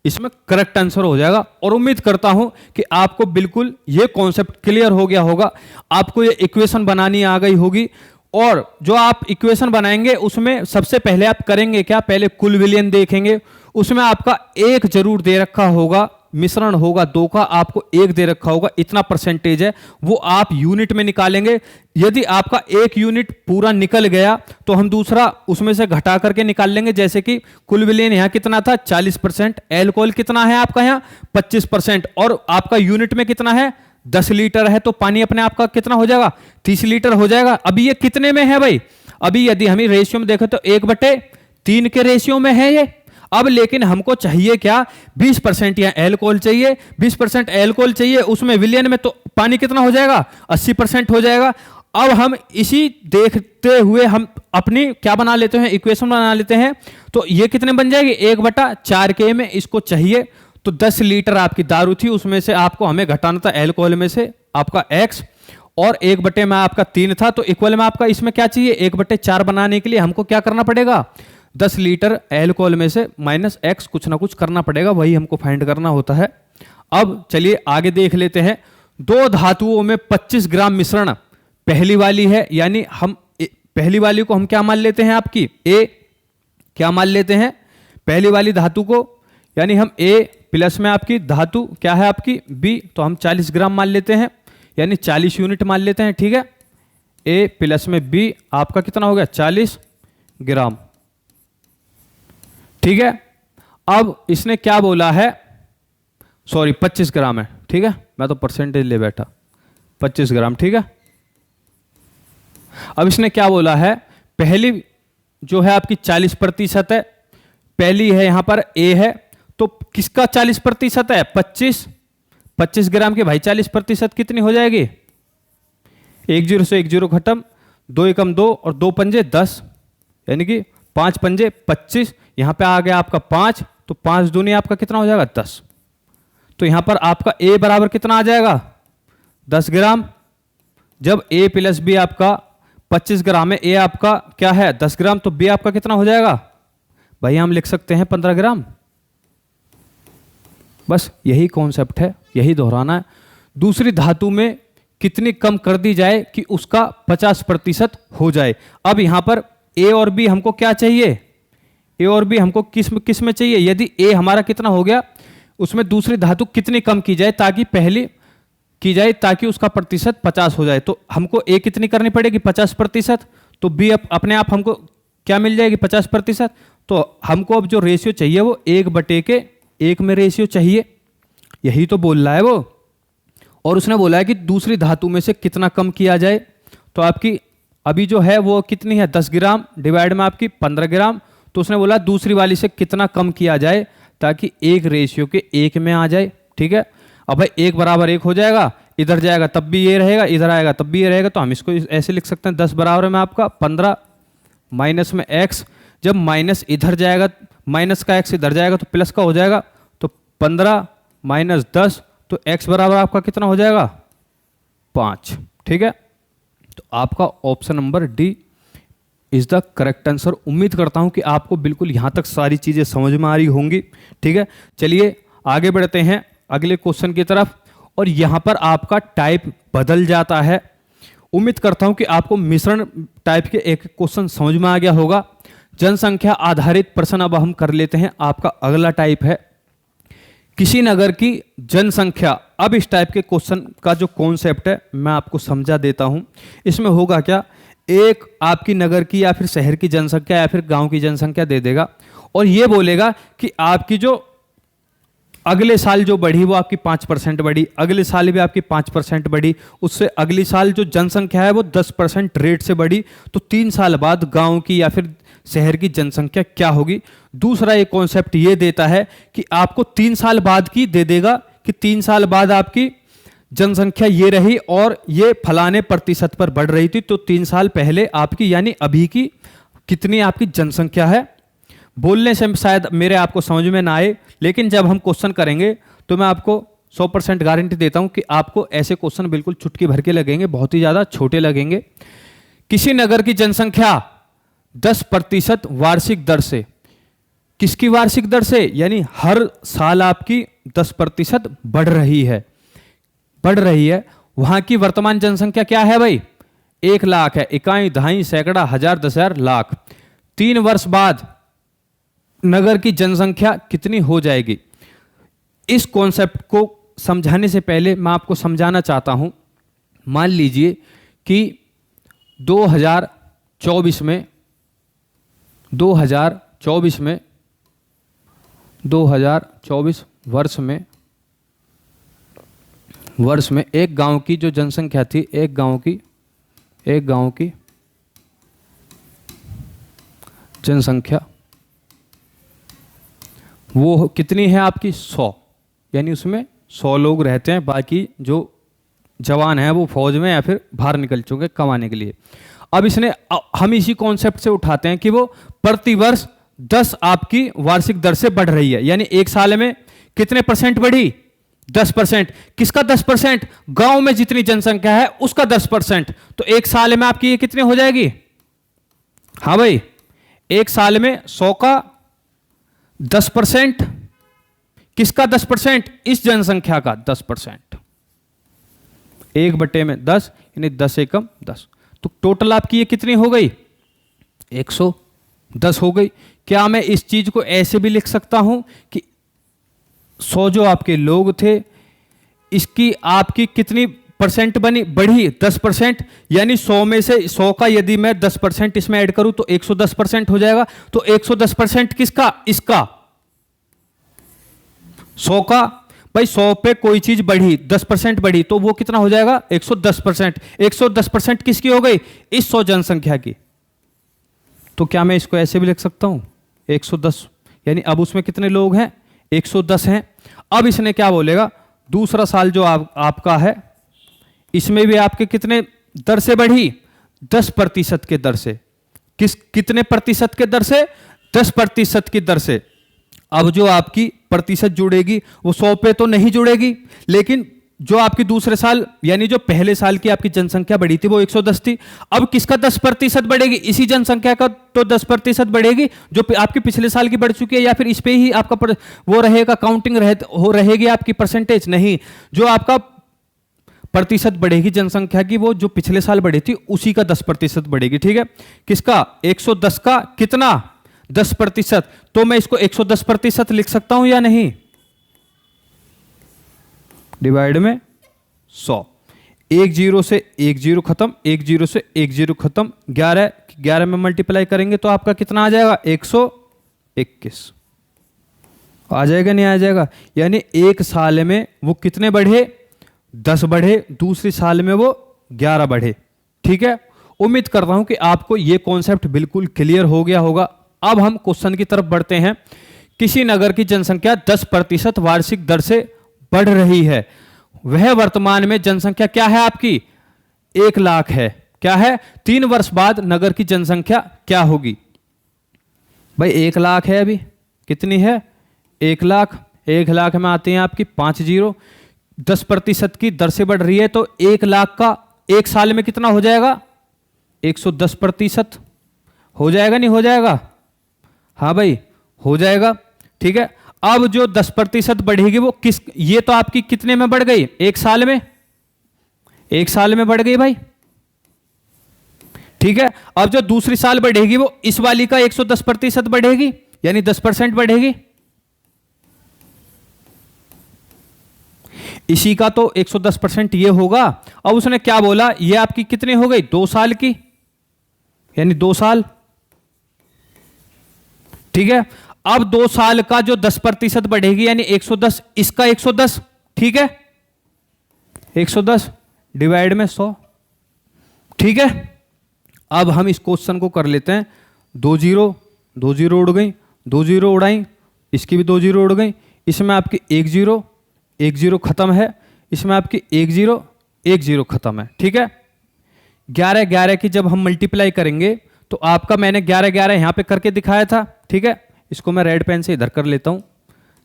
इसमें करेक्ट आंसर हो जाएगा। और उम्मीद करता हूं कि आपको बिल्कुल ये कॉन्सेप्ट क्लियर हो गया होगा। आपको ये इक्वेशन बनानी आ गई होगी। और जो आप इक्वेशन बनाएंगे उसमें सबसे पहले आप करेंगे क्या? पहले कुल विलयन देखेंगे। उसमें आपका 1 जरूर दे रखा होगा, मिश्रण होगा 2 का, आपको 1 दे रखा होगा, इतना परसेंटेज है, वो आप यूनिट में निकालेंगे। यदि आपका 1 यूनिट पूरा निकल गया तो हम दूसरा उसमें से घटा करके निकाल लेंगे। जैसे कि कुल विलयन यहां कितना था? 40%। एल्कोहल कितना है आपका यहां? 25%। और आपका यूनिट में कितना है? 10 लीटर है, तो पानी अपने आप का कितना हो जाएगा? 30 लीटर हो जाएगा। अभी ये कितने में है भाई? अभी यदि हम रेशियो में देखें तो 1/3 के रेशियो में है ये। अब लेकिन हमको चाहिए क्या? 20% यहाँ एल्कोहल चाहिए, 20% एल्कोहल चाहिए। उसमें विलयन में तो पानी कितना हो जाएगा? 80% हो जाएगा। अब हम इसी देखते हुए हम अपनी क्या बना लेते हैं? इक्वेशन बना लेते हैं। तो ये कितने बन जाएगी? 1/4 के में इसको चाहिए। तो 10 लीटर आपकी दारू थी, उसमें से आपको हमें घटाना था एल्कोहल में से आपका x, और 1/3 में आपका 3 था। तो इक्वल में आपका इसमें क्या चाहिए? 1/4 बनाने के लिए हमको क्या करना पड़ेगा? 10 लीटर एल्कोहल में से -x कुछ ना कुछ करना पड़ेगा, वही हमको फाइंड करना होता है। अब चलिए आगे देख लेते हैं। 2 धातुओं में 25 ग्राम मिश्रण पहली वाली है, यानी हम पहली वाली को हम क्या मान लेते हैं? आपकी A क्या मान लेते हैं? पहली वाली धातु को, यानी हम A प्लस में आपकी धातु क्या है आपकी B, तो हम 40 ग्राम मान लेते हैं, यानी 40 यूनिट मान लेते हैं। ठीक है, A प्लस में B आपका कितना हो गया? 40 ग्राम। ठीक है, अब इसने क्या बोला है? सॉरी 25 ग्राम है। ठीक है, मैं तो परसेंटेज ले बैठा, 25 ग्राम। ठीक है, अब इसने क्या बोला है? पहली जो है आपकी 40% है, पहली है यहां पर ए है, तो किसका 40% है? 25 ग्राम के भाई 40% कितनी हो जाएगी? 10 से 10 खत्म, 2 एकम 2 और 2 पंजे 10, यानी कि 5 पंजे 25, यहां पे आ गया आपका 5, तो 5 दूनी आपका कितना हो जाएगा? 10। तो यहां पर आपका ए बराबर कितना आ जाएगा? 10 ग्राम। जब ए प्लस बी आपका 25 ग्राम है, ए आपका क्या है? 10 ग्राम, तो बी आपका कितना हो जाएगा? भाई हम लिख सकते हैं 15 ग्राम। बस यही कॉन्सेप्ट है, यही दोहराना है। दूसरी धातु में कितनी कम कर दी जाए कि उसका 50% हो जाए। अब यहां पर ए और बी हमको क्या चाहिए? ए और बी हमको किस में चाहिए? यदि ए हमारा कितना हो गया, उसमें दूसरी धातु कितनी कम की जाए ताकि पहली की जाए, ताकि उसका प्रतिशत 50 हो जाए। तो हमको ए कितनी करनी पड़ेगी? 50%। तो बी अपने आप हमको क्या मिल जाएगी? 50%। तो हमको अब जो रेशियो चाहिए वो 1/1 में रेशियो चाहिए, यही तो बोल रहा है वो। और उसने बोला है कि दूसरी धातु में से कितना कम किया जाए। तो आपकी अभी जो है वो कितनी है? 10 ग्राम डिवाइड में आपकी 15 ग्राम। तो उसने बोला दूसरी वाली से कितना कम किया जाए ताकि 1:1 में आ जाए। ठीक है, अब भाई 1 बराबर 1 हो जाएगा, इधर जाएगा तब भी ये रहेगा, इधर आएगा तब भी ये रहेगा। तो हम इसको ऐसे लिख सकते हैं 10 बराबर में आपका 15 माइनस में x। जब माइनस इधर जाएगा, माइनस का x इधर जाएगा तो प्लस का हो जाएगा। तो 15 माइनस 10, तो x बराबर आपका कितना हो जाएगा? 5। ठीक है, तो आपका option number D is the correct answer. उम्मीद करता हूं कि आपको बिल्कुल यहां तक सारी चीजें समझ में आ रही होंगी। ठीक है, चलिए आगे बढ़ते हैं अगले क्वेश्चन की तरफ। और यहां पर आपका टाइप बदल जाता है। उम्मीद करता हूं कि आपको मिश्रण टाइप के एक क्वेश्चन समझ में आ गया होगा। जनसंख्या आधारित प्रश्न अब हम कर लेते हैं। आपका अगला टाइप है किसी नगर की जनसंख्या। अब इस टाइप के क्वेश्चन का जो कॉन्सेप्ट है मैं आपको समझा देता हूं। इसमें होगा क्या, एक आपकी नगर की या फिर शहर की जनसंख्या या फिर गांव की जनसंख्या दे देगा और यह बोलेगा कि आपकी जो अगले साल जो बढ़ी वो आपकी 5% बढ़ी, अगले साल भी आपकी 5% बढ़ी, उससे अगली साल जो जनसंख्या है वो 10% रेट से बढ़ी। तो 3 साल बाद गांव की या फिर शहर की जनसंख्या क्या होगी। दूसरा एक कॉन्सेप्ट ये देता है कि आपको 3 साल बाद की दे देगा कि 3 साल बाद आपकी जनसंख्या ये रही और ये फलाने प्रतिशत पर बढ़ रही थी। तो 3 साल पहले आपकी यानी अभी की कितनी आपकी जनसंख्या है। बोलने से शायद मेरे आपको समझ में ना आए, लेकिन जब हम क्वेश्चन करेंगे तो मैं आपको 100% गारंटी देता हूं कि आपको ऐसे क्वेश्चन बिल्कुल चुटकी भर के लगेंगे, बहुत ही ज्यादा छोटे लगेंगे। किसी नगर की जनसंख्या 10% वार्षिक दर से, किसकी वार्षिक दर से? यानी हर साल आपकी 10% बढ़ रही है, बढ़ रही है। वहां की वर्तमान जनसंख्या क्या है भाई? 1 लाख है। इकाई, दहाई, सैकड़ा, हजार, 10,000, लाख। 3 वर्ष बाद नगर की जनसंख्या कितनी हो जाएगी? इस कॉन्सेप्ट को समझाने से पहले मैं आपको समझाना चाहता हूं। मान लीजिए कि 2024 में 2024 वर्ष में एक गांव की जो जनसंख्या थी, एक गांव की जनसंख्या वो कितनी है आपकी? 100। यानी उसमें 100 लोग रहते हैं, बाकी जो जवान हैं वो फौज में या फिर बाहर निकल चुके कमाने के लिए। अब हम इसी कॉन्सेप्ट से उठाते हैं कि वो प्रतिवर्ष 10 आपकी वार्षिक दर से बढ़ रही है। यानी एक साल में कितने % बढ़ी? 10%। किसका 10%? गांव में जितनी जनसंख्या है उसका 10%। तो एक साल में आपकी ये कितनी हो जाएगी? हाँ भाई, एक साल में 100 का 10%। किसका 10%? इस जनसंख्या का 10%। 1/10 यानी 10 एकम 10। तो टोटल आपकी ये कितनी हो गई? 110 हो गई। क्या मैं इस चीज को ऐसे भी लिख सकता हूं कि 100 जो आपके लोग थे, इसकी आपकी कितनी % बढ़ी? 10%। यानी 100 में से 100 का यदि मैं 10% इसमें ऐड करूं तो 110% हो जाएगा। तो 110% किसका? इसका 100 का। भाई 100 पे कोई चीज बढ़ी, 10% बढ़ी, तो वो कितना हो जाएगा? 110%। 110% किसकी हो गई? इस 100 जनसंख्या की। तो क्या मैं इसको ऐसे भी लिख सकता हूं 110, यानी अब उसमें कितने लोग हैं 110 हैं। अब इसने क्या बोलेगा, दूसरा साल जो आपका है इसमें भी आपके कितने दर से बढ़ी, 10% के दर से। कितने प्रतिशत के दर से, 10% की दर से। अब जो आपकी प्रतिशत जुड़ेगी वो 100 पे तो नहीं जुड़ेगी, लेकिन जो आपकी दूसरे साल यानी जो पहले साल की आपकी जनसंख्या बढ़ी थी वो 110 थी। अब किसका 10% बढ़ेगी, इसी जनसंख्या का तो 10% बढ़ेगी जो आपकी पिछले साल की बढ़ चुकी है, या फिर इस पे ही आपका वो रहेगा, काउंटिंग रहेगी आपकी परसेंटेज। नहीं, जो आपका प्रतिशत बढ़ेगी जनसंख्या की वो जो पिछले साल बढ़ी थी उसी का 10% बढ़ेगी। ठीक है, किसका 110 का कितना 10%। तो मैं इसको 110% लिख सकता हूं या नहीं, डिवाइड में 100, एक जीरो से एक जीरो खत्म, एक जीरो से एक जीरो खत्म, 11 में मल्टीप्लाई करेंगे तो आपका कितना आ जाएगा 121 आ जाएगा, नहीं आ जाएगा। यानी एक साल में वो कितने बढ़े 10 बढ़े, दूसरी साल में वो 11 बढ़े। ठीक है, उम्मीद कर रहा हूं कि आपको ये कॉन्सेप्ट बिल्कुल क्लियर हो गया होगा। अब हम क्वेश्चन की तरफ बढ़ते हैं। किसी नगर की जनसंख्या 10% वार्षिक दर से बढ़ रही है, वह वर्तमान में जनसंख्या क्या है आपकी 1 लाख है। क्या है, 3 वर्ष बाद नगर की जनसंख्या क्या होगी। भाई 1 लाख है, अभी कितनी है 1 लाख। 1 लाख में आते हैं आपकी 5 जीरो, 10% की दर से बढ़ रही है तो 1 लाख का एक साल में कितना हो जाएगा 110% हो जाएगा, नहीं हो जाएगा। हाँ भाई हो जाएगा। ठीक है, अब जो 10% बढ़ेगी वो ये तो आपकी कितने में बढ़ गई, एक साल में, एक साल में बढ़ गई भाई। ठीक है, अब जो दूसरी साल बढ़ेगी वो इस वाली का 110% बढ़ेगी, यानी 10% बढ़ेगी। इसी का तो 110% ये होगा। अब उसने क्या बोला, ये आपकी कितनी हो गई 2 साल की, यानी 2 साल। ठीक है, अब 2 साल का जो 10% बढ़ेगी यानी 110, इसका 110। ठीक है, 110 डिवाइड में 100। ठीक है, अब हम इस क्वेश्चन को कर लेते हैं। 2 जीरो उड़ गई, 2 जीरो उड़ाई, इसकी भी 2 जीरो उड़ गई, इसमें आपकी 1 जीरो खत्म है, इसमें आपकी 1 जीरो खत्म है। ठीक है, 11 की जब हम मल्टीप्लाई करेंगे तो आपका मैंने 11 यहां पे करके दिखाया था। ठीक है, इसको मैं रेड पेन से इधर कर लेता हूं,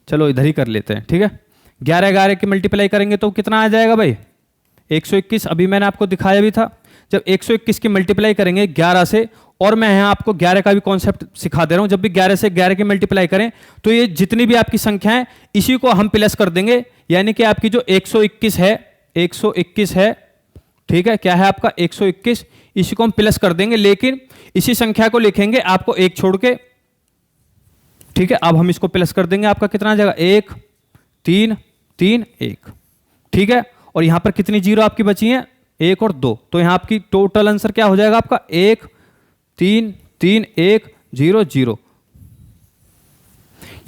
चलो इधर ही कर लेते हैं। ठीक है, 11 की मल्टीप्लाई करेंगे तो कितना आ जाएगा भाई 121। अभी मैंने आपको दिखाया भी था, जब 121 की मल्टीप्लाई करेंगे 11 से, और मैं यहां आपको 11 का भी कॉन्सेप्ट सिखा दे रहा हूं। जब भी 11 से 11 की मल्टीप्लाई करें तो ये जितनी भी आपकी संख्या है इसी को हम प्लस कर देंगे, यानी कि आपकी जो 121 है 121 है। ठीक है, क्या है आपका 121, इसी को हम प्लस कर देंगे, लेकिन इसी संख्या को लिखेंगे आपको एक छोड़ के। ठीक है, अब हम इसको प्लस कर देंगे, आपका कितना आ जाएगा 1 3 3 1। ठीक है, और यहां पर कितनी जीरो आपकी बची हैं 1 और 2, तो यहां आपकी टोटल आंसर क्या हो जाएगा आपका 1 3 3 1 0 0।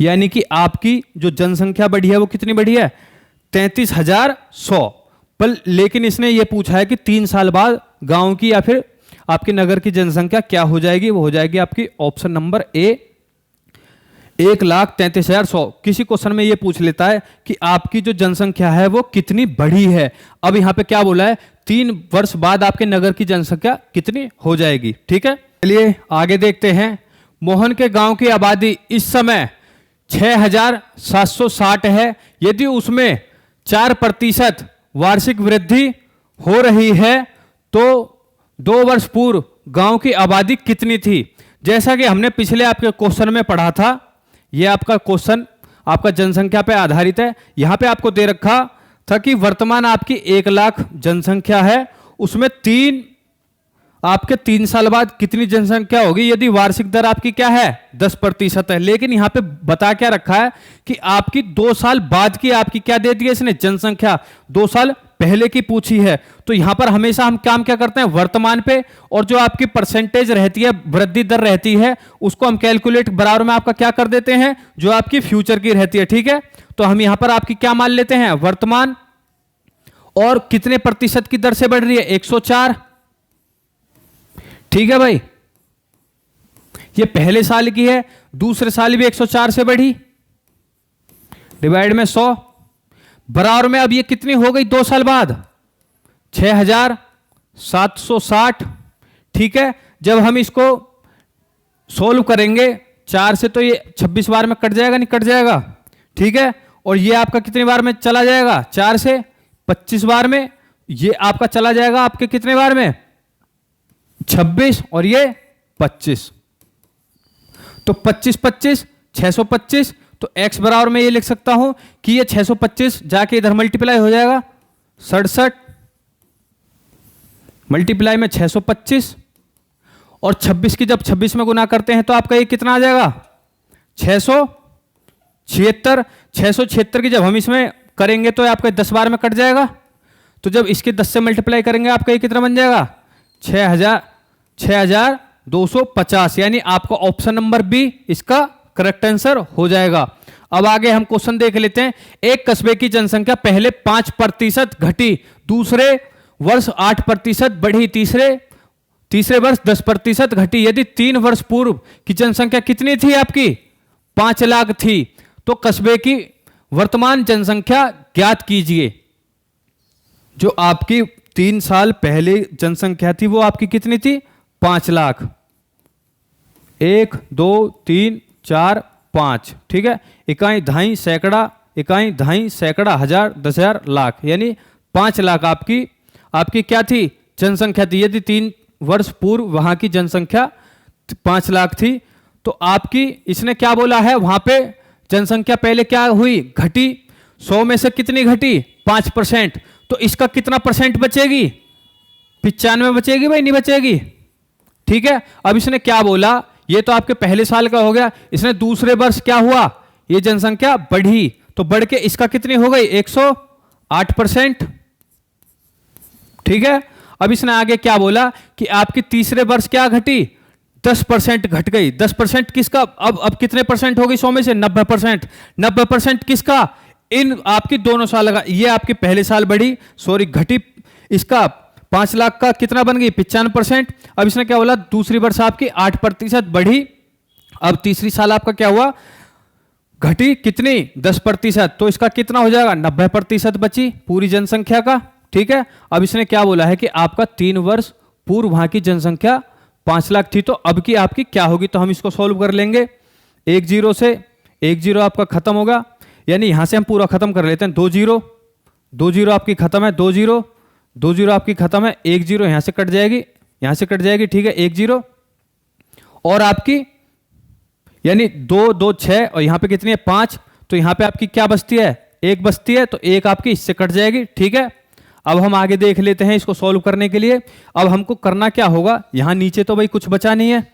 यानी कि आपकी जो जनसंख्या बढ़ी है वो कितनी बढ़ी है 33,100। पर लेकिन इसने ये पूछा है कि 3 साल बाद गांव की या फिर आपके नगर की जनसंख्या क्या हो जाएगी, वो हो जाएगी आपकी ऑप्शन नंबर ए 1,33,100। किसी क्वेश्चन में ये पूछ लेता है कि आपकी जो जनसंख्या है वो कितनी बढ़ी है। अब यहां पे क्या बोला है 3 वर्ष बाद आपके नगर की जनसंख्या कितनी हो जाएगी। ठीक है, चलिए आगे देखते हैं। मोहन के गांव की आबादी इस समय 6,760 है। यदि उसमें 4% वार्षिक वृद्धि हो रही है तो 2 वर्ष पूर्व गांव की आबादी कितनी थी। जैसा कि हमने पिछले आपके क्वेश्चन में पढ़ा था, यह आपका क्वेश्चन आपका जनसंख्या पे आधारित है। यहां पे आपको दे रखा था कि वर्तमान आपकी 1 लाख जनसंख्या है, उसमें आपके 3 साल बाद कितनी जनसंख्या होगी यदि वार्षिक दर आपकी क्या है 10% है। लेकिन यहां पे बता क्या रखा है कि आपकी 2 साल बाद की आपकी क्या दे दी है इसने जनसंख्या, 2 साल पहले की पूछी है। तो यहां पर हमेशा हम काम क्या करते हैं वर्तमान पे, और जो आपकी परसेंटेज रहती है वृद्धि दर रहती है उसको हम कैलकुलेट बराबर में आपका क्या कर देते हैं जो आपकी फ्यूचर की रहती है। ठीक है, तो हम यहां पर आपकी क्या मान लेते हैं वर्तमान, और कितने प्रतिशत की दर से बढ़ रही है 104। ठीक है भाई, ये पहले साल की है, दूसरे साल भी 104 से बढ़ी, डिवाइड में 100, बराबर में अब ये कितनी हो गई 2 साल बाद 6760। ठीक है, जब हम इसको सोल्व करेंगे 4 से तो ये 26 बार में कट जाएगा, नहीं कट जाएगा? ठीक है, और ये आपका कितने बार में चला जाएगा? 4 से 25 बार में। ये आपका चला जाएगा आपके कितने बार में? 26 और ये 25, तो 25 25 625। तो x बराबर में ये लिख सकता हूं कि ये 625 जाके इधर मल्टीप्लाई हो जाएगा 67 मल्टीप्लाई में 625, और 26 की जब 26 में गुना करते हैं तो आपका ये कितना आ जाएगा? 676। 676 की जब हम इसमें करेंगे तो आपका 10 बार में कट जाएगा, तो जब इसके 10 से मल्टीप्लाई करेंगे आपका ये कितना बन जाएगा? 6250। यानी आपका ऑप्शन नंबर बी इसका करेक्ट आंसर हो जाएगा। अब आगे हम क्वेश्चन देख लेते हैं। एक कस्बे की जनसंख्या पहले 5% घटी, दूसरे वर्ष 8% बढ़ी, तीसरे वर्ष 10% घटी। यदि 3 वर्ष पूर्व की जनसंख्या कितनी थी आपकी? 5 लाख थी, तो कस्बे की वर्तमान जनसंख्या ज्ञात कीजिए। जो आपकी 3 साल पहले जनसंख्या थी वो आपकी कितनी थी? 5 लाख। 1 2 3 4 5। ठीक है, इकाई दहाई सैकड़ा, इकाई दहाई सैकड़ा, हजार, 10,000, लाख, यानी 5 लाख आपकी क्या थी? जनसंख्या थी। यदि 3 वर्ष पूर्व वहां की जनसंख्या 5 लाख थी, तो आपकी इसने क्या बोला है? वहां पे जनसंख्या पहले क्या हुई? घटी। 100 में से कितनी घटी? 5%। तो इसका कितना परसेंट बचेगी? 95 बचेगी भाई, नहीं बचेगी? ठीक है, अब इसने क्या बोला? ये तो आपके पहले साल का हो गया। इसने दूसरे वर्ष क्या हुआ? ये जनसंख्या बढ़ी, तो बढ़ के इसका कितनी हो गई? 108%। ठीक है, अब इसने आगे क्या बोला कि आपकी तीसरे वर्ष क्या घटी? 10% घट गई। 10% किसका? अब कितने परसेंट हो गई 100 में से? 90%। 90% किसका? इन आपकी दोनों साल का। ये आपके पहले साल बढ़ी, सॉरी घटी, इसका 5 लाख का कितना बन गई? 95%। अब इसने क्या बोला? दूसरी वर्ष आपकी 8% बढ़ी, अब तीसरी साल आपका क्या हुआ? घटी कितनी? 10%। तो इसका कितना हो जाएगा? 90% बची पूरी जनसंख्या का। ठीक है, अब इसने क्या बोला है कि आपका 3 वर्ष पूर्व वहां की जनसंख्या 5 लाख थी, तो अब की आपकी क्या होगी? तो हम इसको सॉल्व कर लेंगे। 1 0 से 1 0 आपका खत्म होगा, यानी यहां से हम पूरा खत्म कर लेते हैं। 2 0 2 0 आपकी खत्म है, 2 0 2 0 आपकी खत्म है, 1 0 यहां से कट जाएगी, यहां से कट जाएगी। ठीक है, 1 0 और आपकी यानी 2 2 6, और यहां पे कितनी है? 5। तो यहां पे आपकी क्या बचती है? 1 बचती है, तो 1 आपकी इससे कट जाएगी। ठीक है, अब हम आगे देख लेते हैं इसको सॉल्व करने के लिए। अब हमको करना क्या होगा? यहां नीचे तो भाई कुछ बचा नहीं है,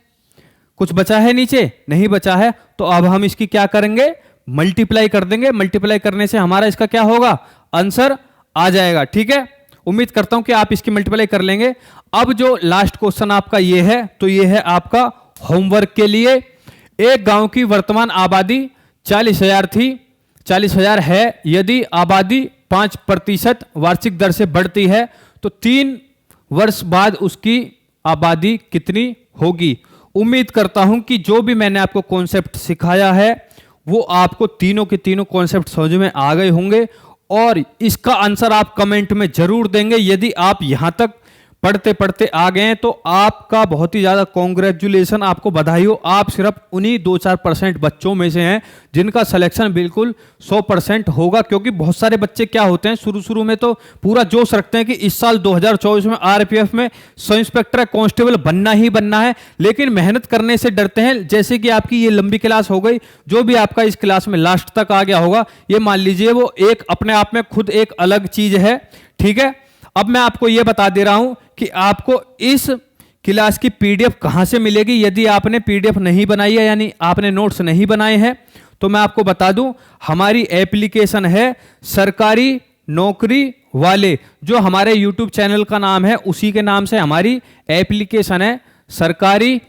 कुछ बचा है नीचे? नहीं बचा है, तो अब हम इसकी क्या करेंगे? मल्टीप्लाई कर देंगे। मल्टीप्लाई करने से हमारा इसका क्या होगा? आंसर आ जाएगा। ठीक है, उम्मीद करता हूं कि आप इसकी मल्टीप्लाई कर लेंगे। अब जो लास्ट क्वेश्चन आपका ये है, तो ये है आपका होमवर्क के लिए। एक गांव की वर्तमान आबादी 40,000 थी, 40,000 है। यदि आबादी 5% वार्षिक दर से बढ़ती है तो 3 वर्ष बाद उसकी आबादी कितनी होगी? उम्मीद करता हूं कि जो भी मैंने आपको कॉन्सेप्ट सिखाया है वो आपको तीनों के तीनों कॉन्सेप्ट समझ में आ गए होंगे, और इसका आंसर आप कमेंट में जरूर देंगे। यदि आप यहां तक पढ़ते पढ़ते आ गए हैं तो आपका बहुत ही ज्यादा कॉन्ग्रेचुलेशन, आपको बधाई हो। आप सिर्फ उन्हीं 2-4% बच्चों में से हैं जिनका सिलेक्शन बिल्कुल 100% होगा, क्योंकि बहुत सारे बच्चे क्या होते हैं शुरू में तो पूरा जोश रखते हैं कि इस साल 2024 में आरपीएफ में सब इंस्पेक्टर कांस्टेबल बनना ही बनना है, लेकिन मेहनत करने से डरते हैं। जैसे कि आपकी ये लंबी क्लास हो गई, जो भी आपका इस क्लास में लास्ट तक आ गया होगा, ये मान लीजिए वो एक अपने आप में खुद एक अलग चीज है। ठीक है, अब मैं आपको यह बता दे रहा हूं कि आपको इस क्लास की पीडीएफ कहां से मिलेगी। यदि आपने पीडीएफ नहीं बनाई है, यानी आपने नोट्स नहीं बनाए हैं, तो मैं आपको बता दूं हमारी एप्लीकेशन है सरकारी नौकरी वाले। जो हमारे यूट्यूब चैनल का नाम है उसी के नाम से हमारी एप्लीकेशन है, सरकारी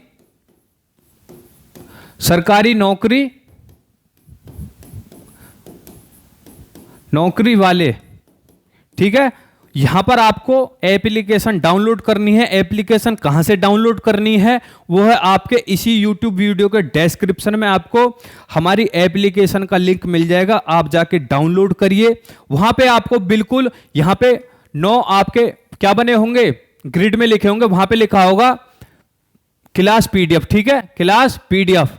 नौकरी वाले। ठीक है, यहां पर आपको एप्लीकेशन डाउनलोड करनी है। एप्लीकेशन कहां से डाउनलोड करनी है वो है आपके इसी यूट्यूब वीडियो के डिस्क्रिप्शन में आपको हमारी एप्लीकेशन का लिंक मिल जाएगा, आप जाके डाउनलोड करिए। वहां पे आपको बिल्कुल यहां पे 9 आपके क्या बने होंगे, ग्रिड में लिखे होंगे, वहां पे लिखा होगा क्लास पीडीएफ। ठीक है, क्लास पीडीएफ।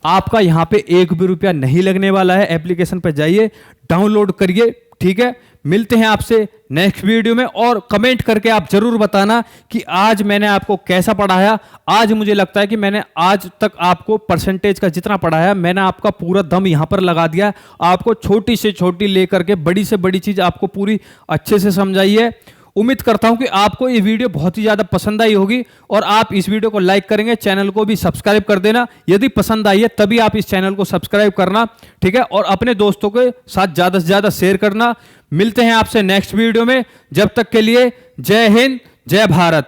आपका यहां पे 1 भी रुपया नहीं लगने वाला है। एप्लीकेशन पे जाइए, डाउनलोड करिए। ठीक है, मिलते हैं आपसे नेक्स्ट वीडियो में। और कमेंट करके आप जरूर बताना कि आज मैंने आपको कैसा पढ़ाया। आज मुझे लगता है कि मैंने आज तक आपको परसेंटेज का जितना पढ़ाया मैंने आपका पूरा दम यहां पर लगा दिया। आपको छोटी से छोटी लेकर के बड़ी से बड़ी चीज आपको पूरी अच्छे से समझाई है। उम्मीद करता हूं कि आपको ये वीडियो बहुत ही ज्यादा पसंद आई होगी और आप इस वीडियो को लाइक करेंगे, चैनल को भी सब्सक्राइब कर देना। यदि पसंद आई है तभी आप इस चैनल को सब्सक्राइब करना। ठीक है, और अपने दोस्तों के साथ ज्यादा से ज्यादा शेयर करना। मिलते हैं आपसे नेक्स्ट वीडियो में, जब तक के लिए जय हिंद, जय भारत।